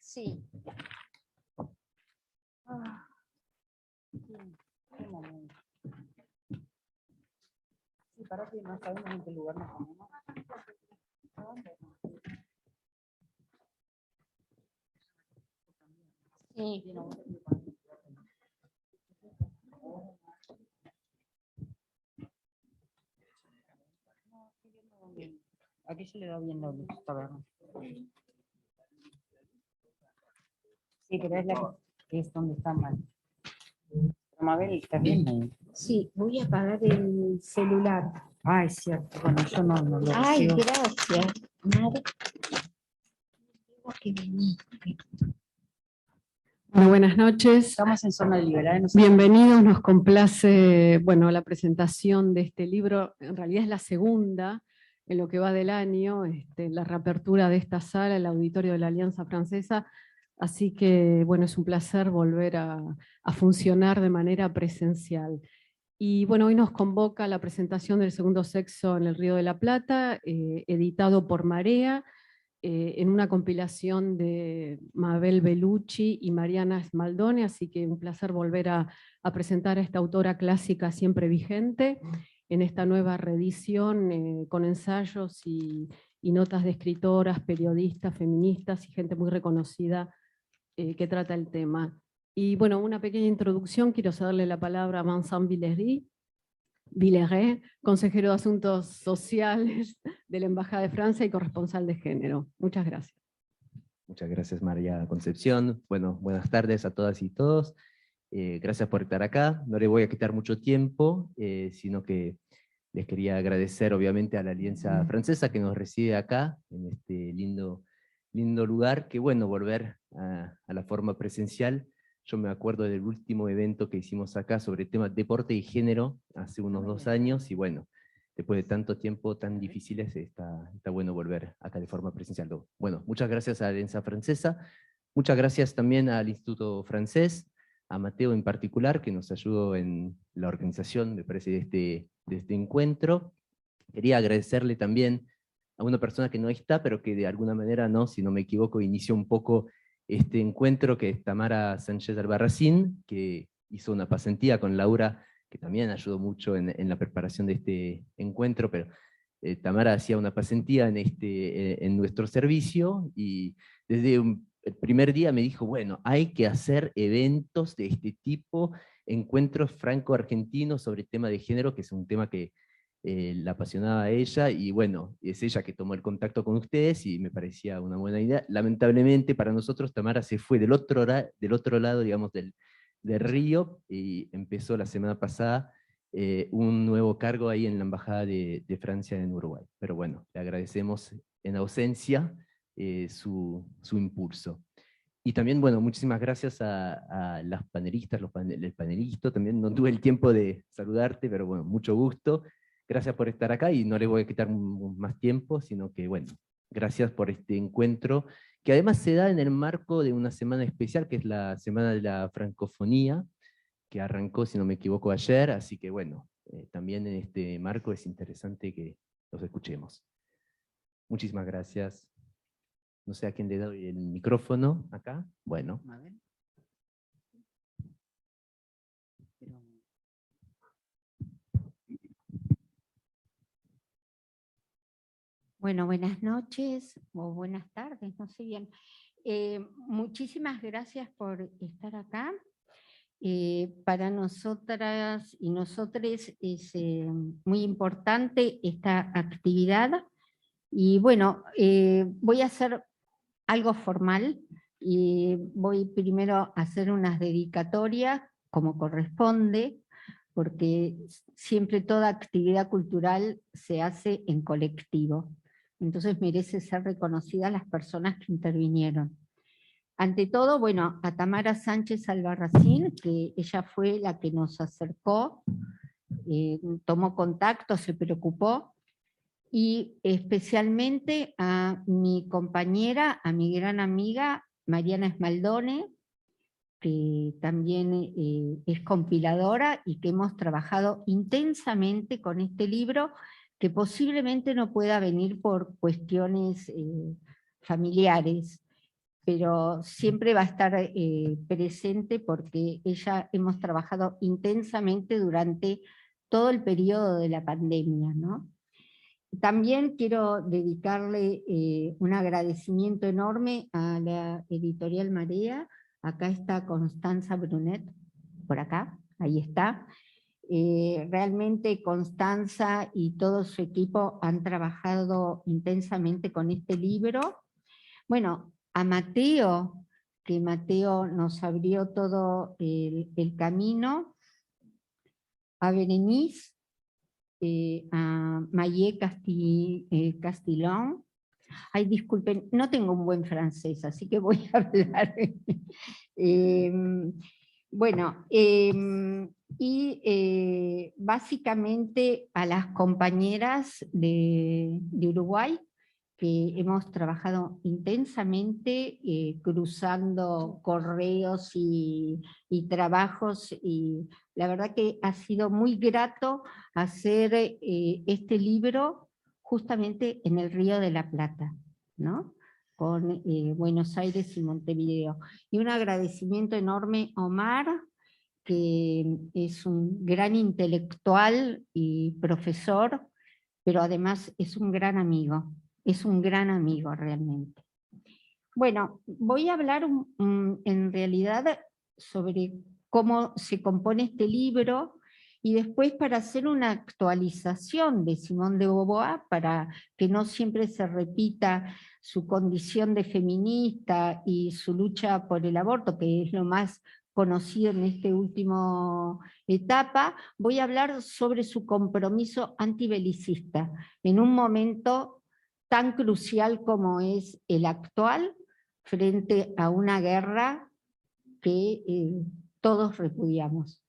Sí. Qué momento. Sí, para que no sabemos en qué lugar nos ponemos. Sí. Aquí se le da bien la luz, está bien. Sí, pero es la que es donde está mal. Mabel, ¿está bien ahí? Sí, voy a apagar el celular. Ah, es cierto. Bueno, yo no lo Ay, recibo. gracias. Madre. Tengo que venir. Bueno, buenas noches. Estamos en zona liberal. No sé. Bienvenidos, nos complace, bueno, la presentación de este libro. En realidad es la segunda en lo que va del año, la reapertura de esta sala, el auditorio de la Alianza Francesa. Así que, bueno, es un placer volver a funcionar de manera presencial. Y bueno, hoy nos convoca la presentación del Segundo Sexo en el Río de la Plata, editado por Marea, en una compilación de Mabel Bellucci y Mariana Smaldone, así que un placer volver a presentar a esta autora clásica siempre vigente en esta nueva reedición con ensayos y notas de escritoras, periodistas, feministas y gente muy reconocida que trata el tema. Y bueno, una pequeña introducción, quiero cederle la palabra a Vincent Villeray, consejero de Asuntos Sociales de la Embajada de Francia y corresponsal de género. Muchas gracias. Muchas gracias, María Concepción. Bueno, buenas tardes a todas y todos. Gracias por estar acá. No le voy a quitar mucho tiempo, sino que les quería agradecer obviamente a la Alianza Francesa que nos recibe acá, en este lindo lugar, que bueno, volver a la forma presencial. Yo me acuerdo del último evento que hicimos acá sobre temas de deporte y género, hace unos 2 años, y bueno, después de tanto tiempo tan difíciles, está bueno volver acá de forma presencial. Bueno, muchas gracias a la Alianza Francesa, muchas gracias también al Instituto Francés, a Mateo en particular, que nos ayudó en la organización, me parece, de este encuentro. Quería agradecerle también a una persona que no está, pero que de alguna manera, no, si no me equivoco, inició un poco este encuentro, que es Tamara Sánchez Albarracín, que hizo una pasantía con Laura, que también ayudó mucho en la preparación de este encuentro, pero Tamara hacía una pasantía en nuestro servicio, y desde el primer día me dijo, bueno, hay que hacer eventos de este tipo, encuentros franco-argentinos sobre el tema de género, que es un tema que la apasionaba a ella, y bueno, es ella que tomó el contacto con ustedes y me parecía una buena idea. Lamentablemente para nosotros Tamara se fue del otro lado, digamos, del río, y empezó la semana pasada un nuevo cargo ahí en la Embajada de Francia en Uruguay. Pero bueno, le agradecemos en ausencia su impulso. Y también, bueno, muchísimas gracias a las panelistas, el panelista, también no tuve el tiempo de saludarte, pero bueno, mucho gusto. Gracias por estar acá y no les voy a quitar más tiempo, sino que, bueno, gracias por este encuentro, que además se da en el marco de una semana especial, que es la Semana de la Francofonía, que arrancó, si no me equivoco, ayer, así que, bueno, también en este marco es interesante que los escuchemos. Muchísimas gracias. No sé a quién le doy el micrófono acá. Bueno. Bueno, buenas noches o buenas tardes, no sé bien. Muchísimas gracias por estar acá. Para nosotras y nosotres es muy importante esta actividad. Y bueno, voy a hacer algo formal y voy primero a hacer unas dedicatorias como corresponde, porque siempre toda actividad cultural se hace en colectivo. Entonces merece ser reconocidas las personas que intervinieron. Ante todo, bueno, a Tamara Sánchez Albarracín, que ella fue la que nos acercó, tomó contacto, se preocupó, y especialmente a mi compañera, a mi gran amiga Mariana Smaldone, que también es compiladora y que hemos trabajado intensamente con este libro, que posiblemente no pueda venir por cuestiones familiares, pero siempre va a estar presente porque hemos trabajado intensamente durante todo el periodo de la pandemia, ¿no? También quiero dedicarle un agradecimiento enorme a la editorial Marea. Acá está Constanza Brunet, por acá, ahí está. Realmente Constanza y todo su equipo han trabajado intensamente con este libro. Bueno, a Mateo, que Mateo nos abrió todo el camino, a Berenice, a Mayé Castillón. Ay, disculpen, no tengo un buen francés, así que voy a hablar. Bueno, y básicamente a las compañeras de Uruguay, que hemos trabajado intensamente cruzando correos y trabajos, y la verdad que ha sido muy grato hacer este libro justamente en el Río de la Plata, ¿no? Con Buenos Aires y Montevideo. Y un agradecimiento enorme a Omar, que es un gran intelectual y profesor, pero además es un gran amigo realmente. Bueno, voy a hablar en realidad sobre cómo se compone este libro, y después para hacer una actualización de Simone de Beauvoir, para que no siempre se repita su condición de feminista y su lucha por el aborto, que es lo más conocido en esta última etapa, voy a hablar sobre su compromiso antibelicista, en un momento tan crucial como es el actual, frente a una guerra que todos repudiamos.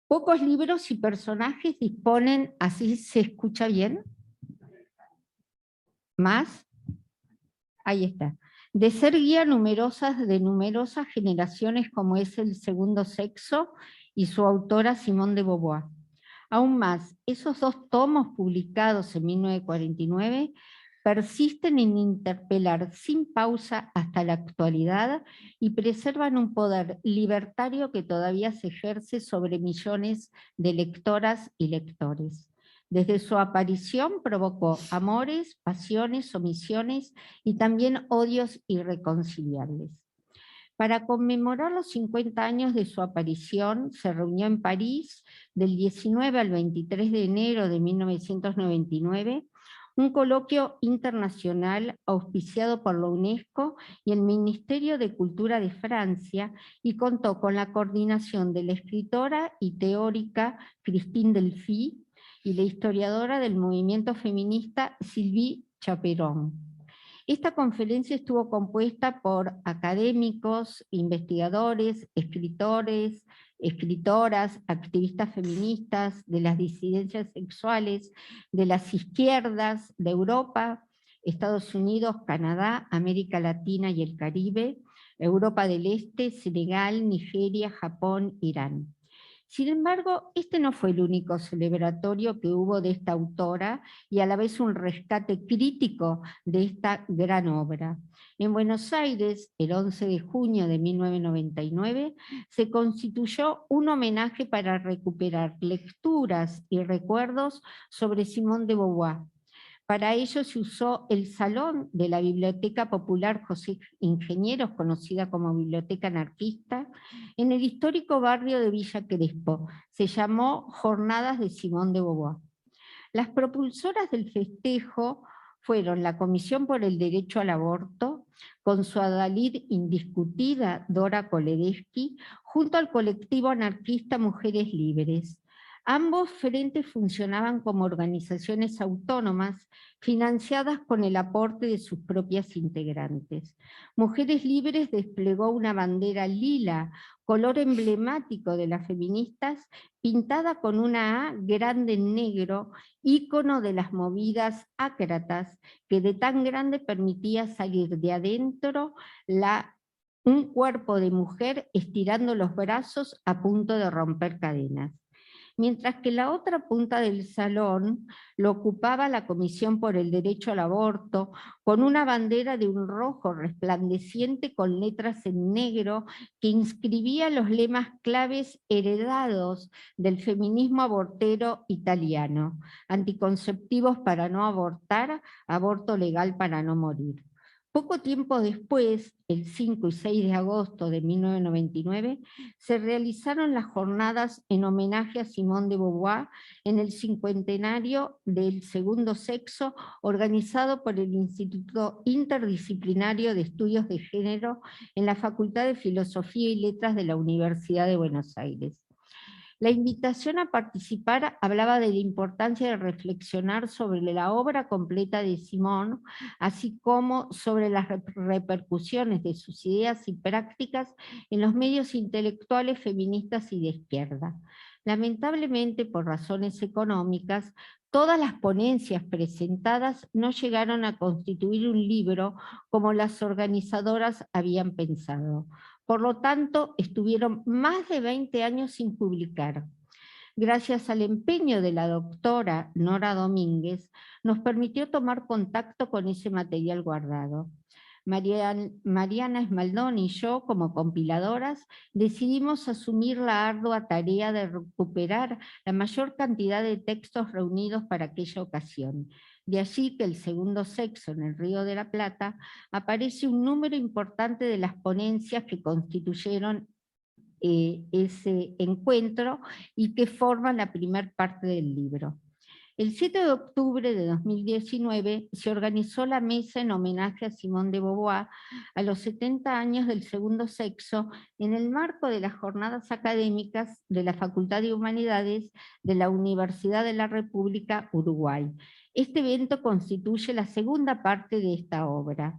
Pocos libros y personajes disponen, ¿así se escucha bien? ¿Más? Ahí está. De ser guía de numerosas generaciones, como es El segundo sexo y su autora Simone de Beauvoir. Aún más, esos 2 tomos publicados en 1949 persisten en interpelar sin pausa hasta la actualidad y preservan un poder libertario que todavía se ejerce sobre millones de lectoras y lectores. Desde su aparición provocó amores, pasiones, omisiones y también odios irreconciliables. Para conmemorar los 50 años de su aparición, se reunió en París del 19 al 23 de enero de 1999 un coloquio internacional auspiciado por la UNESCO y el Ministerio de Cultura de Francia, y contó con la coordinación de la escritora y teórica Christine Delphi y la historiadora del movimiento feminista Sylvie Chaperon. Esta conferencia estuvo compuesta por académicos, investigadores, escritores, escritoras, activistas feministas, de las disidencias sexuales, de las izquierdas de Europa, Estados Unidos, Canadá, América Latina y el Caribe, Europa del Este, Senegal, Nigeria, Japón, Irán. Sin embargo, este no fue el único celebratorio que hubo de esta autora, y a la vez un rescate crítico de esta gran obra. En Buenos Aires, el 11 de junio de 1999, se constituyó un homenaje para recuperar lecturas y recuerdos sobre Simone de Beauvoir. Para ello se usó el salón de la Biblioteca Popular José Ingenieros, conocida como Biblioteca Anarquista, en el histórico barrio de Villa Crespo. Se llamó Jornadas de Simone de Beauvoir. Las propulsoras del festejo fueron la Comisión por el Derecho al Aborto, con su adalid indiscutida Dora Koledesky, junto al colectivo anarquista Mujeres Libres. Ambos frentes funcionaban como organizaciones autónomas financiadas con el aporte de sus propias integrantes. Mujeres Libres desplegó una bandera lila, color emblemático de las feministas, pintada con una A grande en negro, ícono de las movidas ácratas, que de tan grande permitía salir de adentro un cuerpo de mujer estirando los brazos a punto de romper cadenas. mientras que la otra punta del salón lo ocupaba la Comisión por el Derecho al Aborto, con una bandera de un rojo resplandeciente con letras en negro que inscribía los lemas claves heredados del feminismo abortero italiano: anticonceptivos para no abortar, aborto legal para no morir. Poco tiempo después, el 5 y 6 de agosto de 1999, se realizaron las jornadas en homenaje a Simone de Beauvoir en el cincuentenario del segundo sexo, organizado por el Instituto Interdisciplinario de Estudios de Género en la Facultad de Filosofía y Letras de la Universidad de Buenos Aires. La invitación a participar hablaba de la importancia de reflexionar sobre la obra completa de Simone, así como sobre las repercusiones de sus ideas y prácticas en los medios intelectuales feministas y de izquierda. Lamentablemente, por razones económicas, todas las ponencias presentadas no llegaron a constituir un libro como las organizadoras habían pensado. Por lo tanto, estuvieron más de 20 años sin publicar. Gracias al empeño de la doctora Nora Domínguez, nos permitió tomar contacto con ese material guardado. Mariana Esmaldón y yo, como compiladoras, decidimos asumir la ardua tarea de recuperar la mayor cantidad de textos reunidos para aquella ocasión. De allí que el segundo sexo en el Río de la Plata aparece un número importante de las ponencias que constituyeron ese encuentro y que forman la primera parte del libro. El 7 de octubre de 2019 se organizó la mesa en homenaje a Simone de Beauvoir a los 70 años del segundo sexo en el marco de las jornadas académicas de la Facultad de Humanidades de la Universidad de la República Uruguay. Este evento constituye la segunda parte de esta obra.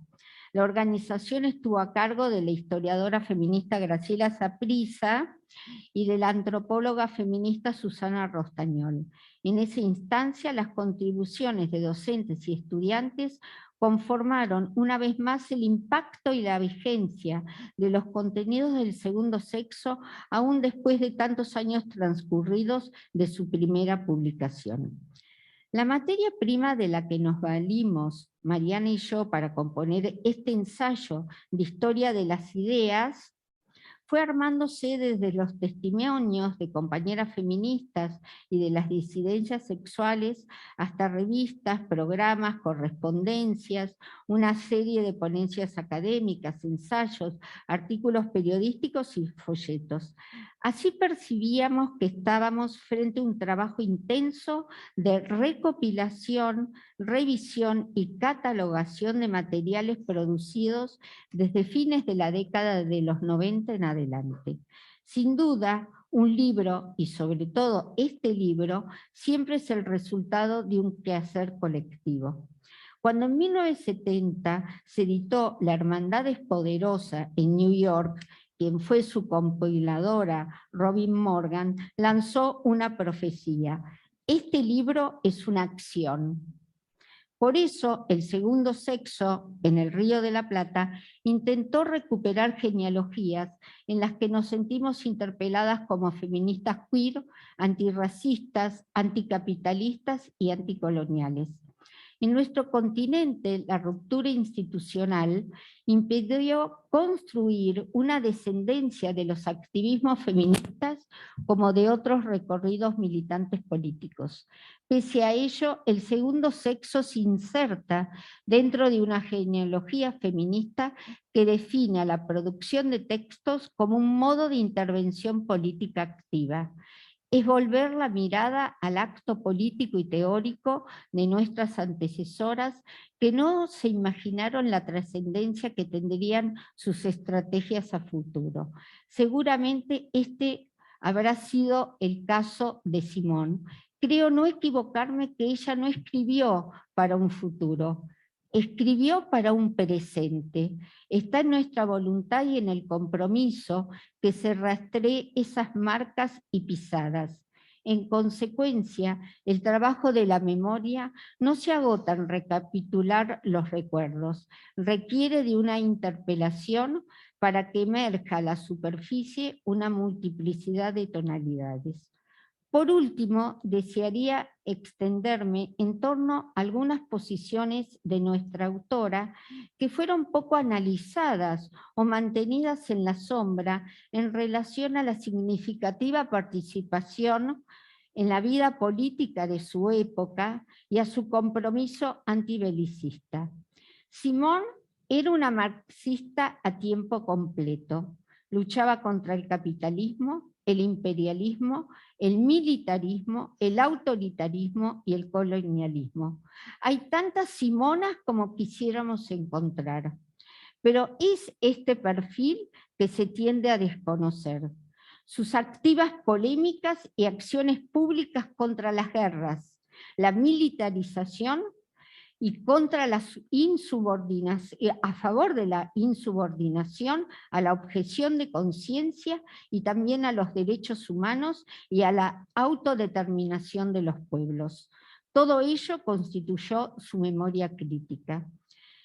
La organización estuvo a cargo de la historiadora feminista Graciela Saprissa y de la antropóloga feminista Susana Rostañol. En esa instancia, las contribuciones de docentes y estudiantes conformaron una vez más el impacto y la vigencia de los contenidos del segundo sexo, aún después de tantos años transcurridos de su primera publicación. La materia prima de la que nos valimos, Mariana y yo, para componer este ensayo de historia de las ideas, fue armándose desde los testimonios de compañeras feministas y de las disidencias sexuales hasta revistas, programas, correspondencias, una serie de ponencias académicas, ensayos, artículos periodísticos y folletos. Así percibíamos que estábamos frente a un trabajo intenso de recopilación, revisión y catalogación de materiales producidos desde fines de la década de los 90 en adelante. Sin duda, un libro, y sobre todo este libro, siempre es el resultado de un quehacer colectivo. Cuando en 1970 se editó La Hermandad es Poderosa en New York, quien fue su compiladora, Robin Morgan, lanzó una profecía: este libro es una acción. Por eso, el segundo sexo, en el Río de la Plata, intentó recuperar genealogías en las que nos sentimos interpeladas como feministas queer, antirracistas, anticapitalistas y anticoloniales. En nuestro continente, la ruptura institucional impidió construir una descendencia de los activismos feministas como de otros recorridos militantes políticos. Pese a ello, el segundo sexo se inserta dentro de una genealogía feminista que define a la producción de textos como un modo de intervención política activa. Es volver la mirada al acto político y teórico de nuestras antecesoras que no se imaginaron la trascendencia que tendrían sus estrategias a futuro. Seguramente este habrá sido el caso de Simone. Creo no equivocarme que ella no escribió para un futuro, escribió para un presente. Está en nuestra voluntad y en el compromiso que se rastree esas marcas y pisadas. En consecuencia, el trabajo de la memoria no se agota en recapitular los recuerdos, requiere de una interpelación para que emerja a la superficie una multiplicidad de tonalidades. Por último, desearía extenderme en torno a algunas posiciones de nuestra autora que fueron poco analizadas o mantenidas en la sombra en relación a la significativa participación en la vida política de su época y a su compromiso antibelicista. Simone era una marxista a tiempo completo. Luchaba contra el capitalismo, el imperialismo, el militarismo, el autoritarismo y el colonialismo. Hay tantas Simonas como quisiéramos encontrar, pero es este perfil que se tiende a desconocer. Sus activas polémicas y acciones públicas contra las guerras, la militarización y contra la insubordinación, a favor de la insubordinación, a la objeción de conciencia y también a los derechos humanos y a la autodeterminación de los pueblos. Todo ello constituyó su memoria crítica.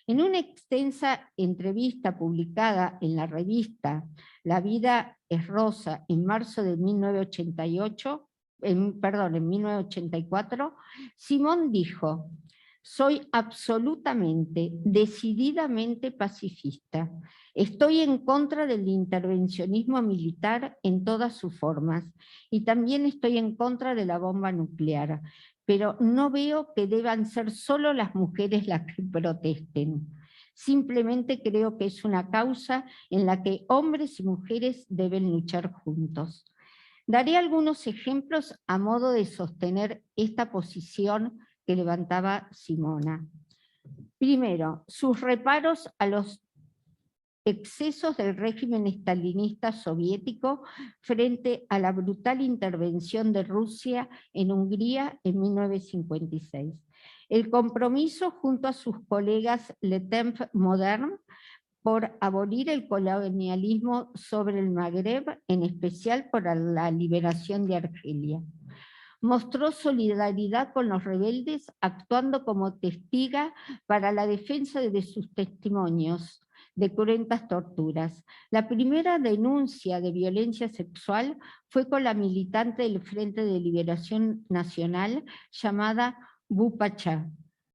En una extensa entrevista publicada en la revista La vida es rosa en marzo de 1984, Simone dijo: soy absolutamente, decididamente pacifista. Estoy en contra del intervencionismo militar en todas sus formas y también estoy en contra de la bomba nuclear, pero no veo que deban ser solo las mujeres las que protesten. Simplemente creo que es una causa en la que hombres y mujeres deben luchar juntos. Daré algunos ejemplos a modo de sostener esta posición que levantaba Simona. Primero, sus reparos a los excesos del régimen estalinista soviético frente a la brutal intervención de Rusia en Hungría en 1956. El compromiso junto a sus colegas Le Temps Modern por abolir el colonialismo sobre el Magreb, en especial por la liberación de Argelia. Mostró solidaridad con los rebeldes, actuando como testiga para la defensa de sus testimonios de cruentas torturas. La primera denuncia de violencia sexual fue con la militante del Frente de Liberación Nacional llamada Bupachá.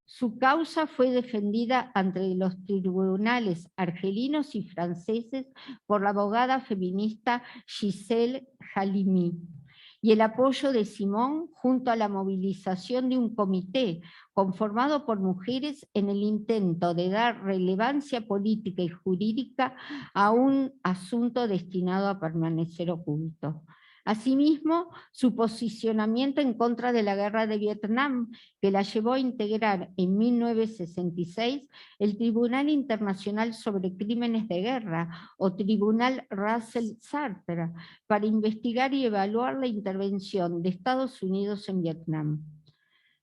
Su causa fue defendida ante los tribunales argelinos y franceses por la abogada feminista Gisèle Halimi, y el apoyo de Simone junto a la movilización de un comité conformado por mujeres en el intento de dar relevancia política y jurídica a un asunto destinado a permanecer oculto. Asimismo, su posicionamiento en contra de la guerra de Vietnam, que la llevó a integrar en 1966 el Tribunal Internacional sobre Crímenes de Guerra, o Tribunal Russell-Sartre, para investigar y evaluar la intervención de Estados Unidos en Vietnam.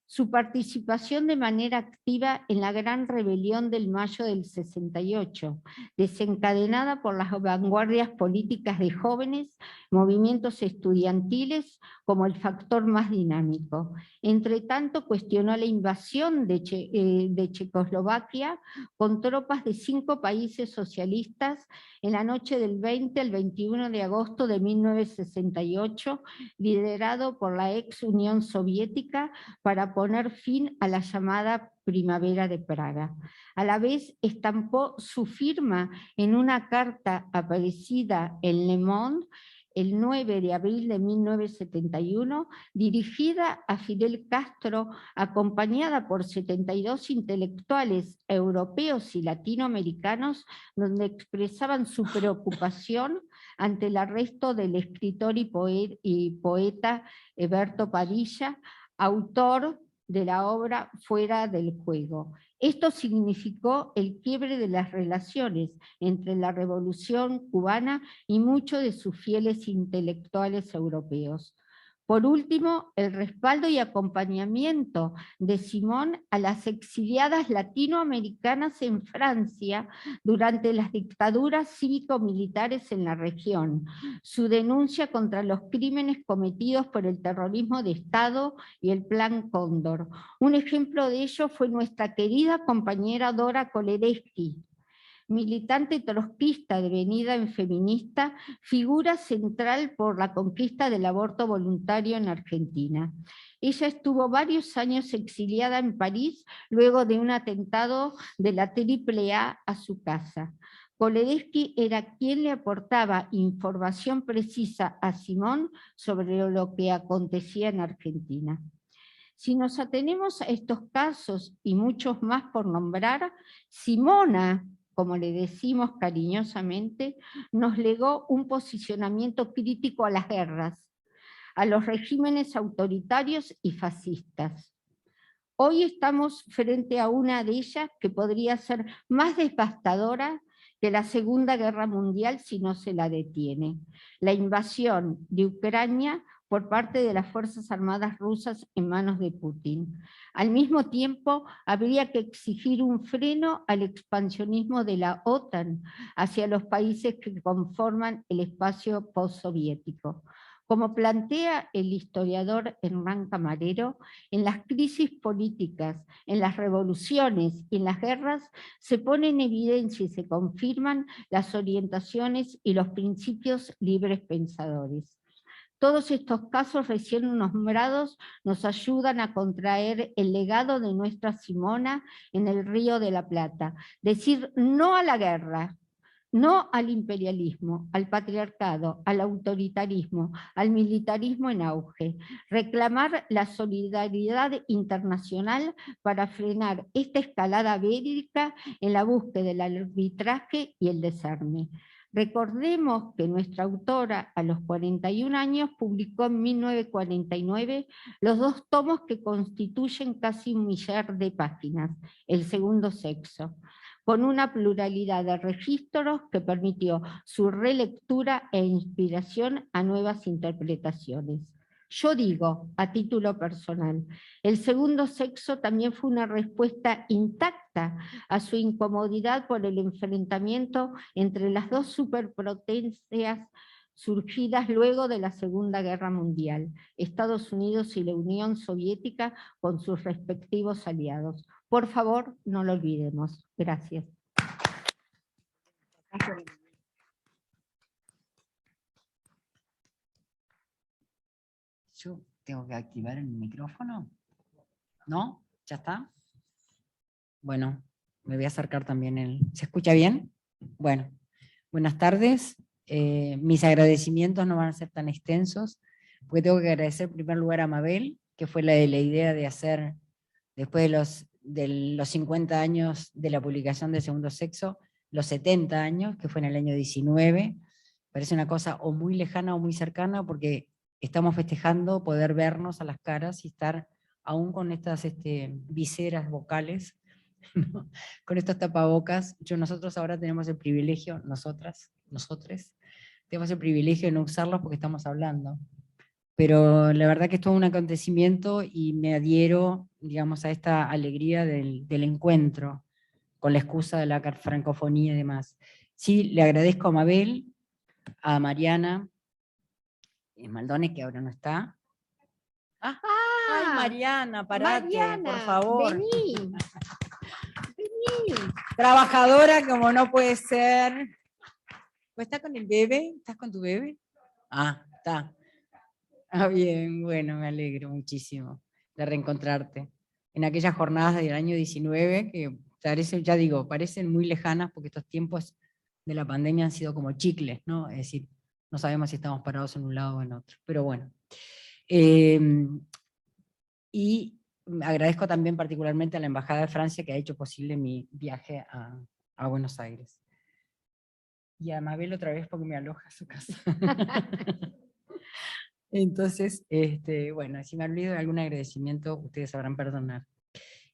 Su participación de manera activa en la Gran Rebelión del Mayo del 68, desencadenada por las vanguardias políticas de jóvenes, movimientos estudiantiles como el factor más dinámico. Entre tanto, cuestionó la invasión de Checoslovaquia con tropas de 5 países socialistas en la noche del 20 al 21 de agosto de 1968, liderado por la ex Unión Soviética, para poner fin a la llamada Primavera de Praga. A la vez estampó su firma en una carta aparecida en Le Monde el 9 de abril de 1971, dirigida a Fidel Castro, acompañada por 72 intelectuales europeos y latinoamericanos, donde expresaban su preocupación ante el arresto del escritor y poeta Eberto Padilla, autor de la obra Fuera del Juego. Esto significó el quiebre de las relaciones entre la Revolución cubana y muchos de sus fieles intelectuales europeos. Por último, el respaldo y acompañamiento de Simone a las exiliadas latinoamericanas en Francia durante las dictaduras cívico-militares en la región, su denuncia contra los crímenes cometidos por el terrorismo de Estado y el Plan Cóndor. Un ejemplo de ello fue nuestra querida compañera Dora Kolerecki, militante trotskista devenida en feminista, figura central por la conquista del aborto voluntario en Argentina. Ella estuvo varios años exiliada en París luego de un atentado de la AAA a su casa. Koledesky era quien le aportaba información precisa a Simón sobre lo que acontecía en Argentina. Si nos atenemos a estos casos y muchos más por nombrar, Simona, como le decimos cariñosamente, nos legó un posicionamiento crítico a las guerras, a los regímenes autoritarios y fascistas. Hoy estamos frente a una de ellas que podría ser más devastadora que la Segunda Guerra Mundial si no se la detiene: la invasión de Ucrania por parte de las Fuerzas Armadas rusas en manos de Putin. Al mismo tiempo, habría que exigir un freno al expansionismo de la OTAN hacia los países que conforman el espacio postsoviético. Como plantea el historiador Hernán Camarero, en las crisis políticas, en las revoluciones y en las guerras se ponen en evidencia y se confirman las orientaciones y los principios libres pensadores. Todos estos casos recién nombrados nos ayudan a contraer el legado de nuestra Simona en el Río de la Plata. Decir no a la guerra, no al imperialismo, al patriarcado, al autoritarismo, al militarismo en auge. Reclamar la solidaridad internacional para frenar esta escalada bélica en la búsqueda del arbitraje y el desarme. Recordemos que nuestra autora, a los 41 años, publicó en 1949 los 2 tomos que constituyen casi 1 millar de páginas, El segundo sexo, con una pluralidad de registros que permitió su relectura e inspiración a nuevas interpretaciones. Yo digo, a título personal, El segundo sexo también fue una respuesta intacta a su incomodidad por el enfrentamiento entre las 2 superpotencias surgidas luego de la Segunda Guerra Mundial, Estados Unidos y la Unión Soviética con sus respectivos aliados. Por favor, no lo olvidemos. Gracias. Yo tengo que activar el micrófono. ¿No? ¿Ya está? Bueno, me voy a acercar también el... ¿Se escucha bien? Bueno, buenas tardes. Mis agradecimientos no van a ser tan extensos, porque tengo que agradecer en primer lugar a Mabel, que fue la idea de hacer, después de los 50 años de la publicación de Segundo Sexo, los 70 años, que fue en el año 19. Parece una cosa o muy lejana o muy cercana, porque estamos festejando poder vernos a las caras y estar aún con estas viseras vocales, ¿no? Con estos tapabocas. Nosotros ahora tenemos el privilegio, nosotres, tenemos el privilegio de no usarlos porque estamos hablando. Pero la verdad que es todo un acontecimiento y me adhiero, digamos, a esta alegría del encuentro, con la excusa de la francofonía y demás. Sí, le agradezco a Mabel, a Mariana Maldone, que ahora no está. ¡Ay, Mariana, parate, Mariana, por favor! Vení. Vení. Trabajadora como no puede ser. ¿Estás con el bebé? ¿Estás con tu bebé? Ah, está. Ah, bien, bueno, me alegro muchísimo de reencontrarte. En aquellas jornadas del año 19, que parecen, ya digo, parecen muy lejanas porque estos tiempos de la pandemia han sido como chicles, ¿no? Es decir, no sabemos si estamos parados en un lado o en otro, pero bueno. Y agradezco también particularmente a la Embajada de Francia que ha hecho posible mi viaje a Buenos Aires. Y a Mabel otra vez porque me aloja a su casa. Entonces, bueno, si me olvido de algún agradecimiento, ustedes sabrán perdonar.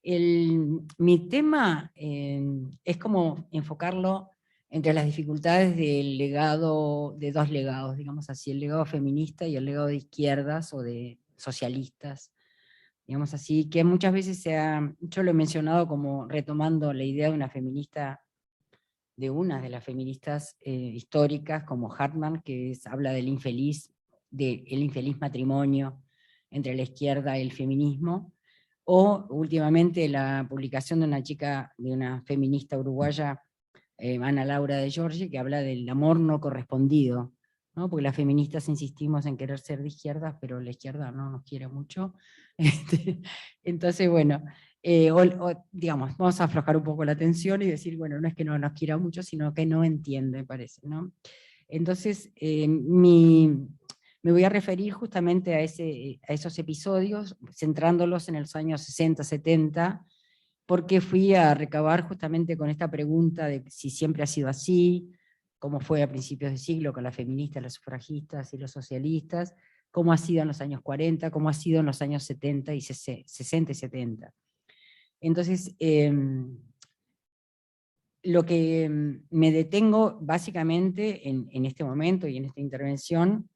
Mi tema es como enfocarlo entre las dificultades del legado, de 2 legados, digamos así, el legado feminista y el legado de izquierdas o de socialistas, digamos así, que muchas veces yo lo he mencionado como retomando la idea de una feminista, de una de las feministas históricas, como Hartman, que habla del infeliz matrimonio entre la izquierda y el feminismo, o últimamente la publicación de una feminista uruguaya, Ana Laura de Giorgi, que habla del amor no correspondido, ¿no? Porque las feministas insistimos en querer ser de izquierdas, pero la izquierda no nos quiere mucho. Entonces, bueno, digamos, vamos a aflojar un poco la tensión y decir, bueno, no es que no nos quiera mucho, sino que no entiende, parece, ¿no? Entonces, me voy a referir justamente a esos episodios, centrándolos en los años 60, 70, porque fui a recabar justamente con esta pregunta de si siempre ha sido así, cómo fue a principios de siglo con las feministas, las sufragistas y los socialistas, cómo ha sido en los años 40, cómo ha sido en los años 70 y 60 y 70. Entonces, lo que me detengo básicamente en este momento y en esta intervención,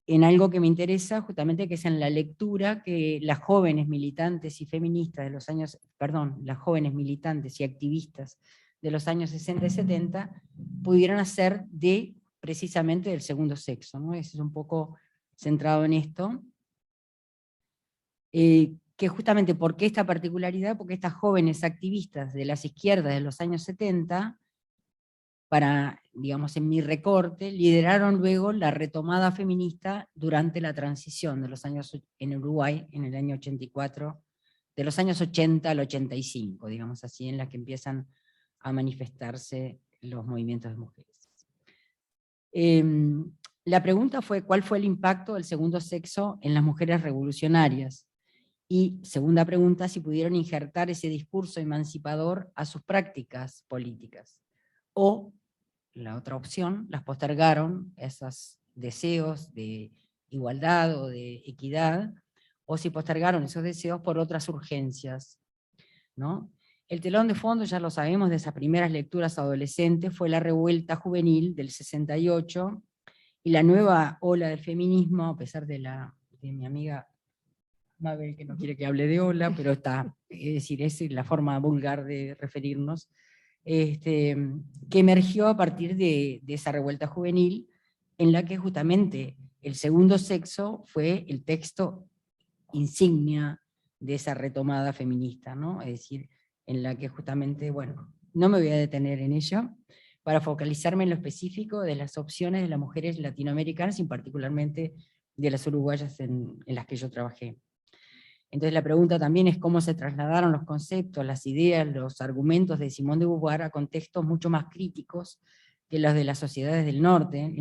en algo que me interesa justamente, que es en la lectura que las jóvenes militantes y feministas de los años, perdón, las jóvenes militantes y activistas de los años 60 y 70 pudieron hacer de precisamente del segundo sexo, ¿no? Ese es un poco centrado en esto. Que justamente, ¿por qué esta particularidad? Porque estas jóvenes activistas de las izquierdas de los años 70, para, digamos, en mi recorte, lideraron luego la retomada feminista durante la transición de los años en Uruguay, en el año 84, de los años 80 al 85, digamos así, en la que empiezan a manifestarse los movimientos de mujeres. La pregunta fue, ¿cuál fue el impacto del segundo sexo en las mujeres revolucionarias? Y segunda pregunta, si pudieron injertar ese discurso emancipador a sus prácticas políticas. O, la otra opción, las postergaron, esos deseos de igualdad o de equidad, o si postergaron esos deseos por otras urgencias, ¿no? El telón de fondo, ya lo sabemos de esas primeras lecturas adolescentes, fue la revuelta juvenil del 68, y la nueva ola del feminismo, a pesar de mi amiga Mabel, que no quiere que hable de ola, pero está, es decir, es la forma vulgar de referirnos, que emergió a partir de esa revuelta juvenil, en la que justamente el segundo sexo fue el texto insignia de esa retomada feminista, ¿no? Es decir, en la que justamente, bueno, no me voy a detener en ello, para focalizarme en lo específico de las opciones de las mujeres latinoamericanas y particularmente de las uruguayas en las que yo trabajé. Entonces la pregunta también es cómo se trasladaron los conceptos, las ideas, los argumentos de Simone de Beauvoir a contextos mucho más críticos que los de las sociedades del norte,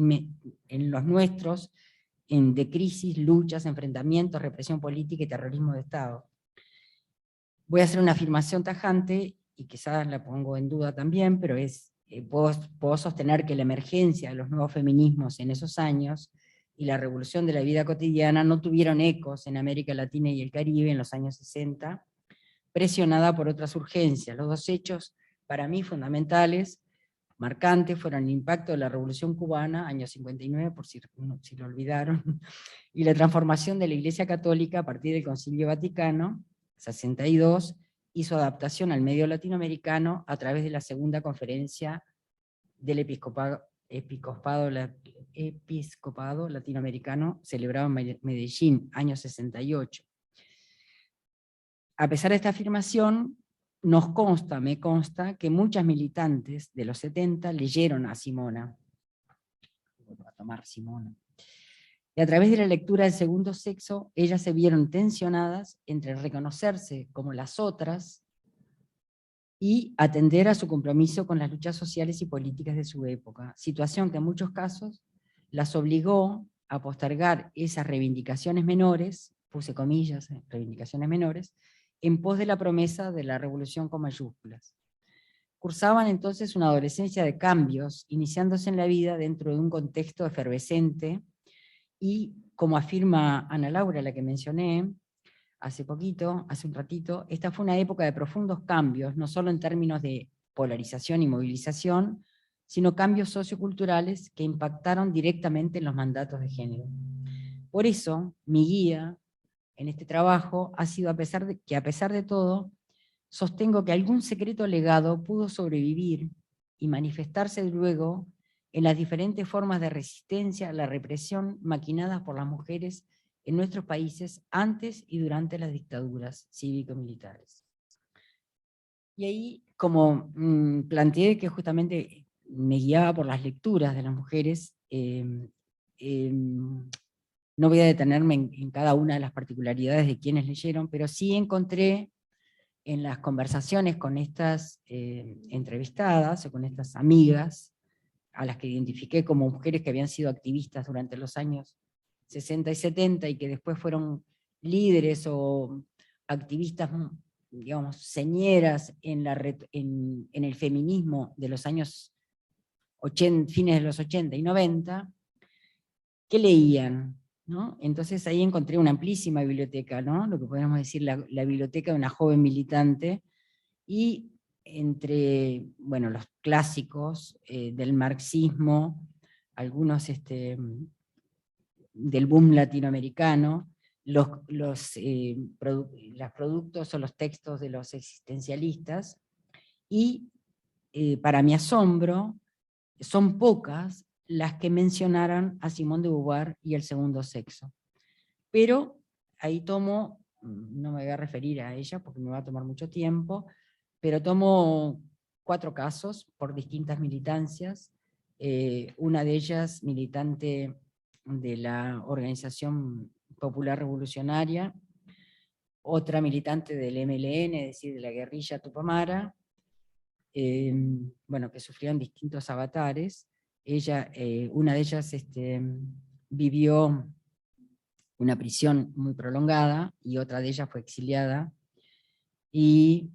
en los nuestros, de crisis, luchas, enfrentamientos, represión política y terrorismo de Estado. Voy a hacer una afirmación tajante, y quizás la pongo en duda también, pero puedo sostener que la emergencia de los nuevos feminismos en esos años y la revolución de la vida cotidiana no tuvieron ecos en América Latina y el Caribe en los años 60, presionada por otras urgencias. Los dos hechos, para mí, fundamentales, marcantes, fueron el impacto de la Revolución Cubana, año 59, por si lo olvidaron, y la transformación de la Iglesia Católica a partir del Concilio Vaticano, 62, y su adaptación al medio latinoamericano a través de la segunda conferencia del episcopado latinoamericano, celebrado en Medellín, año 68. A pesar de esta afirmación, me consta que muchas militantes de los 70 leyeron a Simona, a tomar Simona, y a través de la lectura del segundo sexo, ellas se vieron tensionadas entre reconocerse como las otras y atender a su compromiso con las luchas sociales y políticas de su época, situación que en muchos casos las obligó a postergar esas reivindicaciones menores, puse comillas, reivindicaciones menores, en pos de la promesa de la revolución con mayúsculas. Cursaban entonces una adolescencia de cambios, iniciándose en la vida dentro de un contexto efervescente, y como afirma Ana Laura, la que mencioné hace un ratito, esta fue una época de profundos cambios, no solo en términos de polarización y movilización, sino cambios socioculturales que impactaron directamente en los mandatos de género. Por eso, mi guía en este trabajo ha sido a pesar de todo, sostengo que algún secreto legado pudo sobrevivir y manifestarse luego en las diferentes formas de resistencia a la represión maquinadas por las mujeres en nuestros países antes y durante las dictaduras cívico-militares. Y ahí como planteé que justamente me guiaba por las lecturas de las mujeres, no voy a detenerme en cada una de las particularidades de quienes leyeron, pero sí encontré en las conversaciones con estas entrevistadas, o con estas amigas, a las que identifiqué como mujeres que habían sido activistas durante los años 60 y 70, y que después fueron líderes o activistas, digamos, señeras en el feminismo de los años 80, fines de los 80 y 90, ¿qué leían? ¿No? Entonces ahí encontré una amplísima biblioteca, ¿no? Lo que podríamos decir la biblioteca de una joven militante, y entre, bueno, los clásicos del marxismo, algunos del boom latinoamericano, los productos o los textos de los existencialistas, y para mi asombro, son pocas las que mencionaran a Simone de Beauvoir y el segundo sexo. Pero ahí tomo, no me voy a referir a ella porque me va a tomar mucho tiempo, pero tomo 4 casos por distintas militancias, una de ellas militante de la Organización Popular Revolucionaria, otra militante del MLN, es decir, de la guerrilla tupamara, bueno, que sufrieron distintos avatares. Ella, una de ellas vivió una prisión muy prolongada, y otra de ellas fue exiliada, y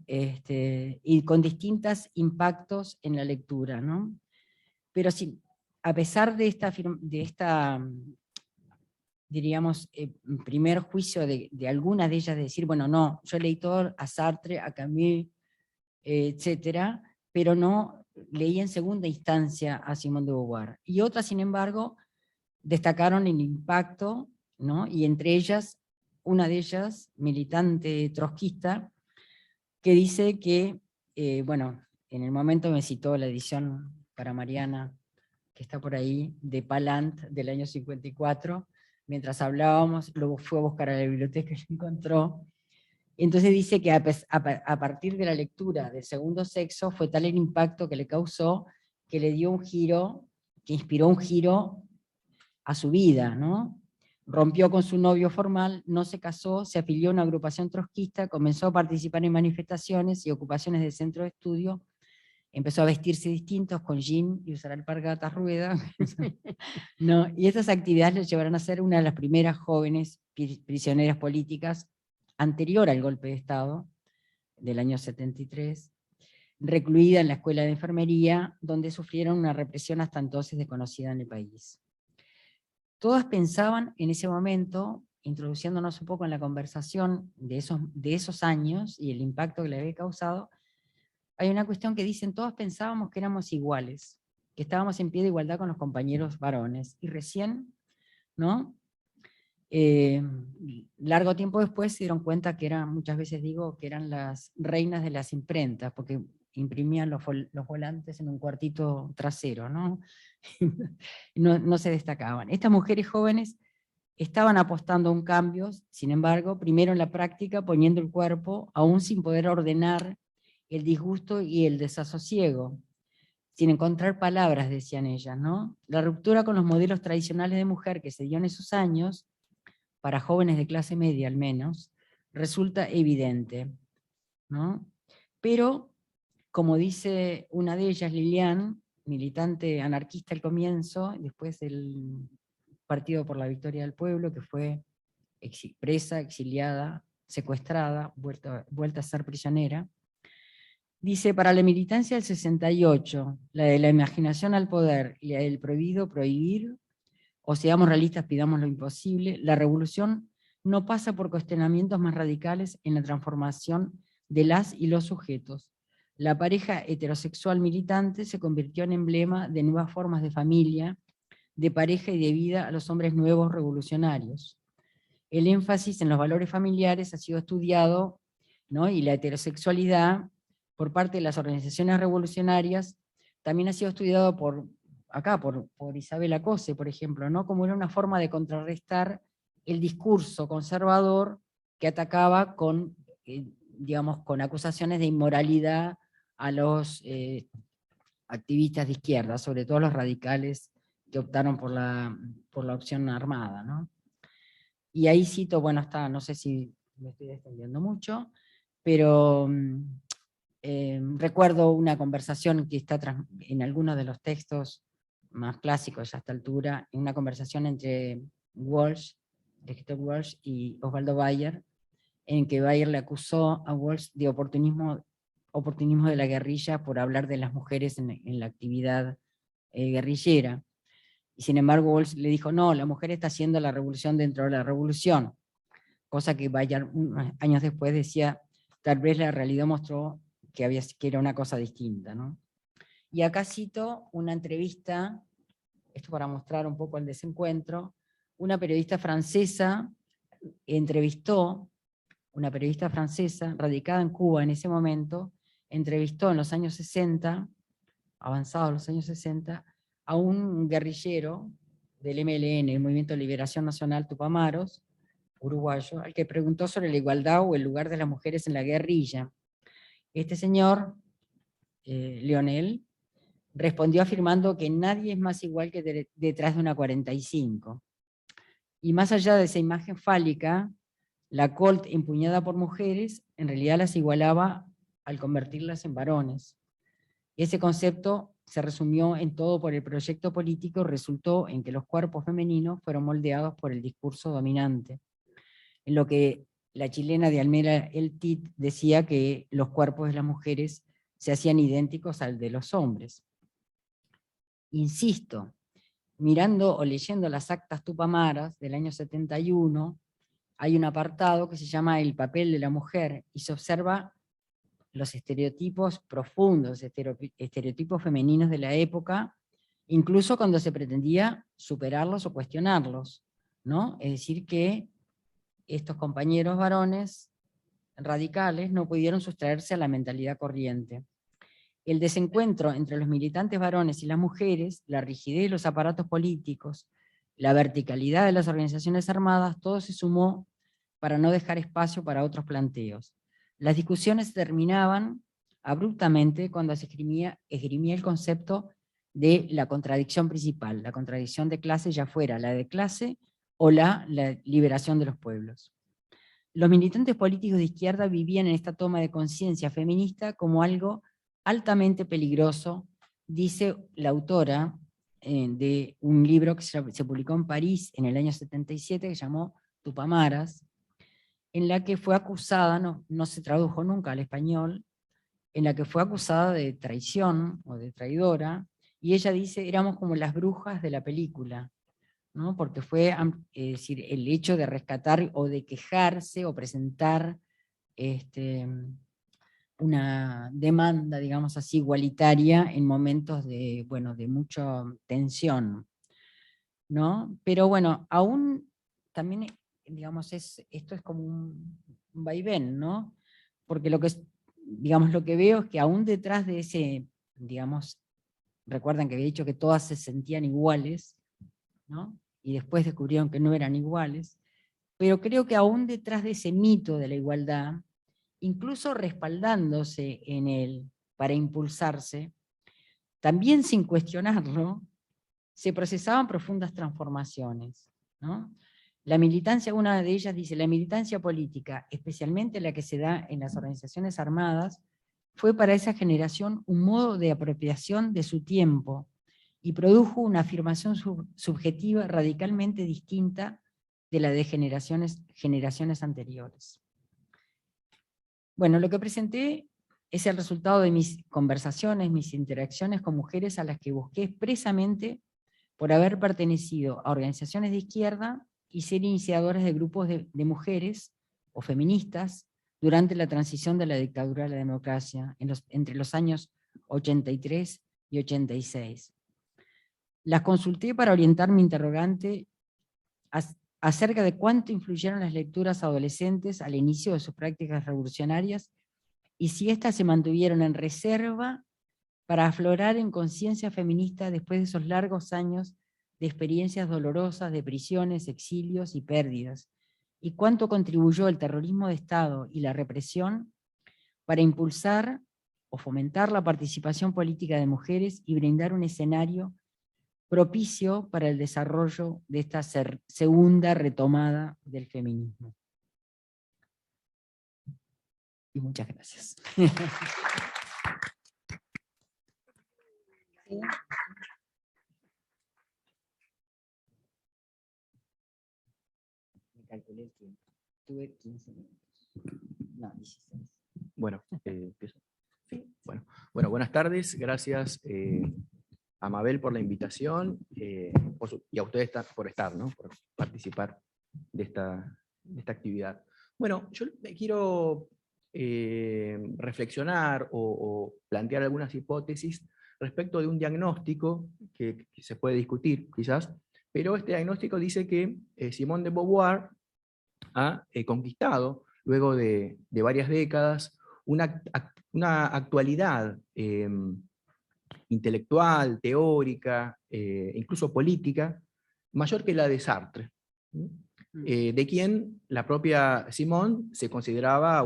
con distintos impactos en la lectura, ¿no? Pero sí, a pesar de esta diríamos, primer juicio de algunas de ellas, de decir, bueno, no, yo leí todo a Sartre, a Camus, etcétera, pero no leí en segunda instancia a Simone de Beauvoir. Y otras, sin embargo, destacaron el impacto, ¿no? Y entre ellas, una de ellas, militante trotskista, que dice que, bueno, en el momento me citó la edición para Mariana, que está por ahí, de Palant, del año 54, mientras hablábamos, luego fue a buscar a la biblioteca y lo encontró. Entonces dice que a partir de la lectura del segundo sexo fue tal el impacto que le causó, que le dio un giro, que inspiró un giro a su vida, ¿no? Rompió con su novio formal, no se casó, se afilió a una agrupación trotskista, comenzó a participar en manifestaciones y ocupaciones de centro de estudio, empezó a vestirse distintos con jean y usar alpargatas ruedas, ¿no? Y estas actividades le llevaron a ser una de las primeras jóvenes prisioneras políticas anterior al golpe de Estado del año 73, recluida en la Escuela de Enfermería, donde sufrieron una represión hasta entonces desconocida en el país. Todas pensaban en ese momento, introduciéndonos un poco en la conversación de esos años y el impacto que le había causado, hay una cuestión que dicen, todas pensábamos que éramos iguales, que estábamos en pie de igualdad con los compañeros varones, y recién, ¿no? Largo tiempo después se dieron cuenta que eran, muchas veces digo, que eran las reinas de las imprentas, porque imprimían los volantes en un cuartito trasero, ¿no? No se destacaban. Estas mujeres jóvenes estaban apostando a un cambio, sin embargo, primero en la práctica, poniendo el cuerpo, aún sin poder ordenar el disgusto y el desasosiego, sin encontrar palabras, decían ellas, ¿no? La ruptura con los modelos tradicionales de mujer que se dio en esos años, para jóvenes de clase media al menos, resulta evidente, ¿no? Pero, como dice una de ellas, Lilian, militante anarquista al comienzo, después del Partido por la Victoria del Pueblo, que fue presa, exiliada, secuestrada, vuelta a ser prisionera, dice, para la militancia del 68, la de la imaginación al poder y la del prohibido prohibir, o seamos realistas, pidamos lo imposible, la revolución no pasa por cuestionamientos más radicales en la transformación de las y los sujetos. La pareja heterosexual militante se convirtió en emblema de nuevas formas de familia, de pareja y de vida a los hombres nuevos revolucionarios. El énfasis en los valores familiares ha sido estudiado, ¿no? Y la heterosexualidad por parte de las organizaciones revolucionarias también ha sido estudiado por Isabel Acose, por ejemplo, ¿no? Como era una forma de contrarrestar el discurso conservador que atacaba con, digamos, con acusaciones de inmoralidad a los activistas de izquierda, sobre todo los radicales que optaron por la opción armada, ¿no? Y ahí cito, bueno, no sé si me estoy extendiendo mucho, pero recuerdo una conversación que está en algunos de los textos más clásicos a esta altura, una conversación entre Walsh, el escritor Walsh, y Osvaldo Bayer, en que Bayer le acusó a Walsh de oportunismo de la guerrilla por hablar de las mujeres en la actividad guerrillera. Y sin embargo Walsh le dijo, no, la mujer está haciendo la revolución dentro de la revolución, cosa que Bayer unos años después decía, tal vez la realidad mostró que era una cosa distinta, ¿no? Y acá cito una entrevista, esto para mostrar un poco el desencuentro, una periodista francesa radicada en Cuba en ese momento, entrevistó en los años 60, avanzados los años 60, a un guerrillero del MLN, el Movimiento de Liberación Nacional Tupamaros, uruguayo, al que preguntó sobre la igualdad o el lugar de las mujeres en la guerrilla. Este señor, Leonel, respondió afirmando que nadie es más igual que detrás de una 45. Y más allá de esa imagen fálica, la Colt empuñada por mujeres en realidad las igualaba al convertirlas en varones. Ese concepto se resumió en todo por el proyecto político, resultó en que los cuerpos femeninos fueron moldeados por el discurso dominante. En lo que la chilena de Almera El Tit decía que los cuerpos de las mujeres se hacían idénticos al de los hombres. Insisto, mirando o leyendo las actas tupamaras del año 71, hay un apartado que se llama El papel de la mujer, y se observa los estereotipos profundos, estereotipos femeninos de la época, incluso cuando se pretendía superarlos o cuestionarlos, ¿no? Es decir, que estos compañeros varones radicales no pudieron sustraerse a la mentalidad corriente. El desencuentro entre los militantes varones y las mujeres, la rigidez de los aparatos políticos, la verticalidad de las organizaciones armadas, todo se sumó para no dejar espacio para otros planteos. Las discusiones terminaban abruptamente cuando se esgrimía el concepto de la contradicción principal, la contradicción de clase, ya fuera la de clase o la liberación de los pueblos. Los militantes políticos de izquierda vivían en esta toma de conciencia feminista como algo altamente peligroso, dice la autora de un libro que se publicó en París en el año 77, que se llamó Tupamaras, en la que fue acusada, no se tradujo nunca al español, en la que fue acusada de traición o de traidora, y ella dice, éramos como las brujas de la película, ¿no? Porque fue decir, el hecho de rescatar o de quejarse o presentar una demanda, digamos así, igualitaria en momentos de, bueno, de mucha tensión, ¿no? Pero bueno, aún también, digamos, esto es como un vaivén, ¿no? Porque digamos, lo que veo es que aún detrás de ese, digamos, recuerdan que había dicho que todas se sentían iguales, ¿no? Y después descubrieron que no eran iguales, pero creo que aún detrás de ese mito de la igualdad, incluso respaldándose en él para impulsarse, también sin cuestionarlo, se procesaban profundas transformaciones, ¿no? La militancia, una de ellas dice, la militancia política, especialmente la que se da en las organizaciones armadas, fue para esa generación un modo de apropiación de su tiempo y produjo una afirmación subjetiva radicalmente distinta de la de generaciones anteriores. Bueno, lo que presenté es el resultado de mis conversaciones, mis interacciones con mujeres a las que busqué expresamente por haber pertenecido a organizaciones de izquierda y ser iniciadoras de grupos de mujeres o feministas durante la transición de la dictadura a la democracia entre los años 83 y 86. Las consulté para orientar mi interrogante acerca de cuánto influyeron las lecturas adolescentes al inicio de sus prácticas revolucionarias y si éstas se mantuvieron en reserva para aflorar en conciencia feminista después de esos largos años de experiencias dolorosas, de prisiones, exilios y pérdidas, y cuánto contribuyó el terrorismo de Estado y la represión para impulsar o fomentar la participación política de mujeres y brindar un escenario propicio para el desarrollo de esta segunda retomada del feminismo. Y muchas gracias. Me calculé el tiempo. Tuve 15 minutos. No, 16. Bueno, empiezo. Sí, bueno, buenas tardes. Gracias a Mabel por la invitación y a ustedes por estar, ¿no? Por participar de esta actividad. Bueno, yo quiero reflexionar o plantear algunas hipótesis respecto de un diagnóstico que se puede discutir quizás, pero este diagnóstico dice que Simone de Beauvoir ha conquistado, luego de varias décadas, una actualidad intelectual, teórica, incluso política, mayor que la de Sartre, de quien la propia Simone se consideraba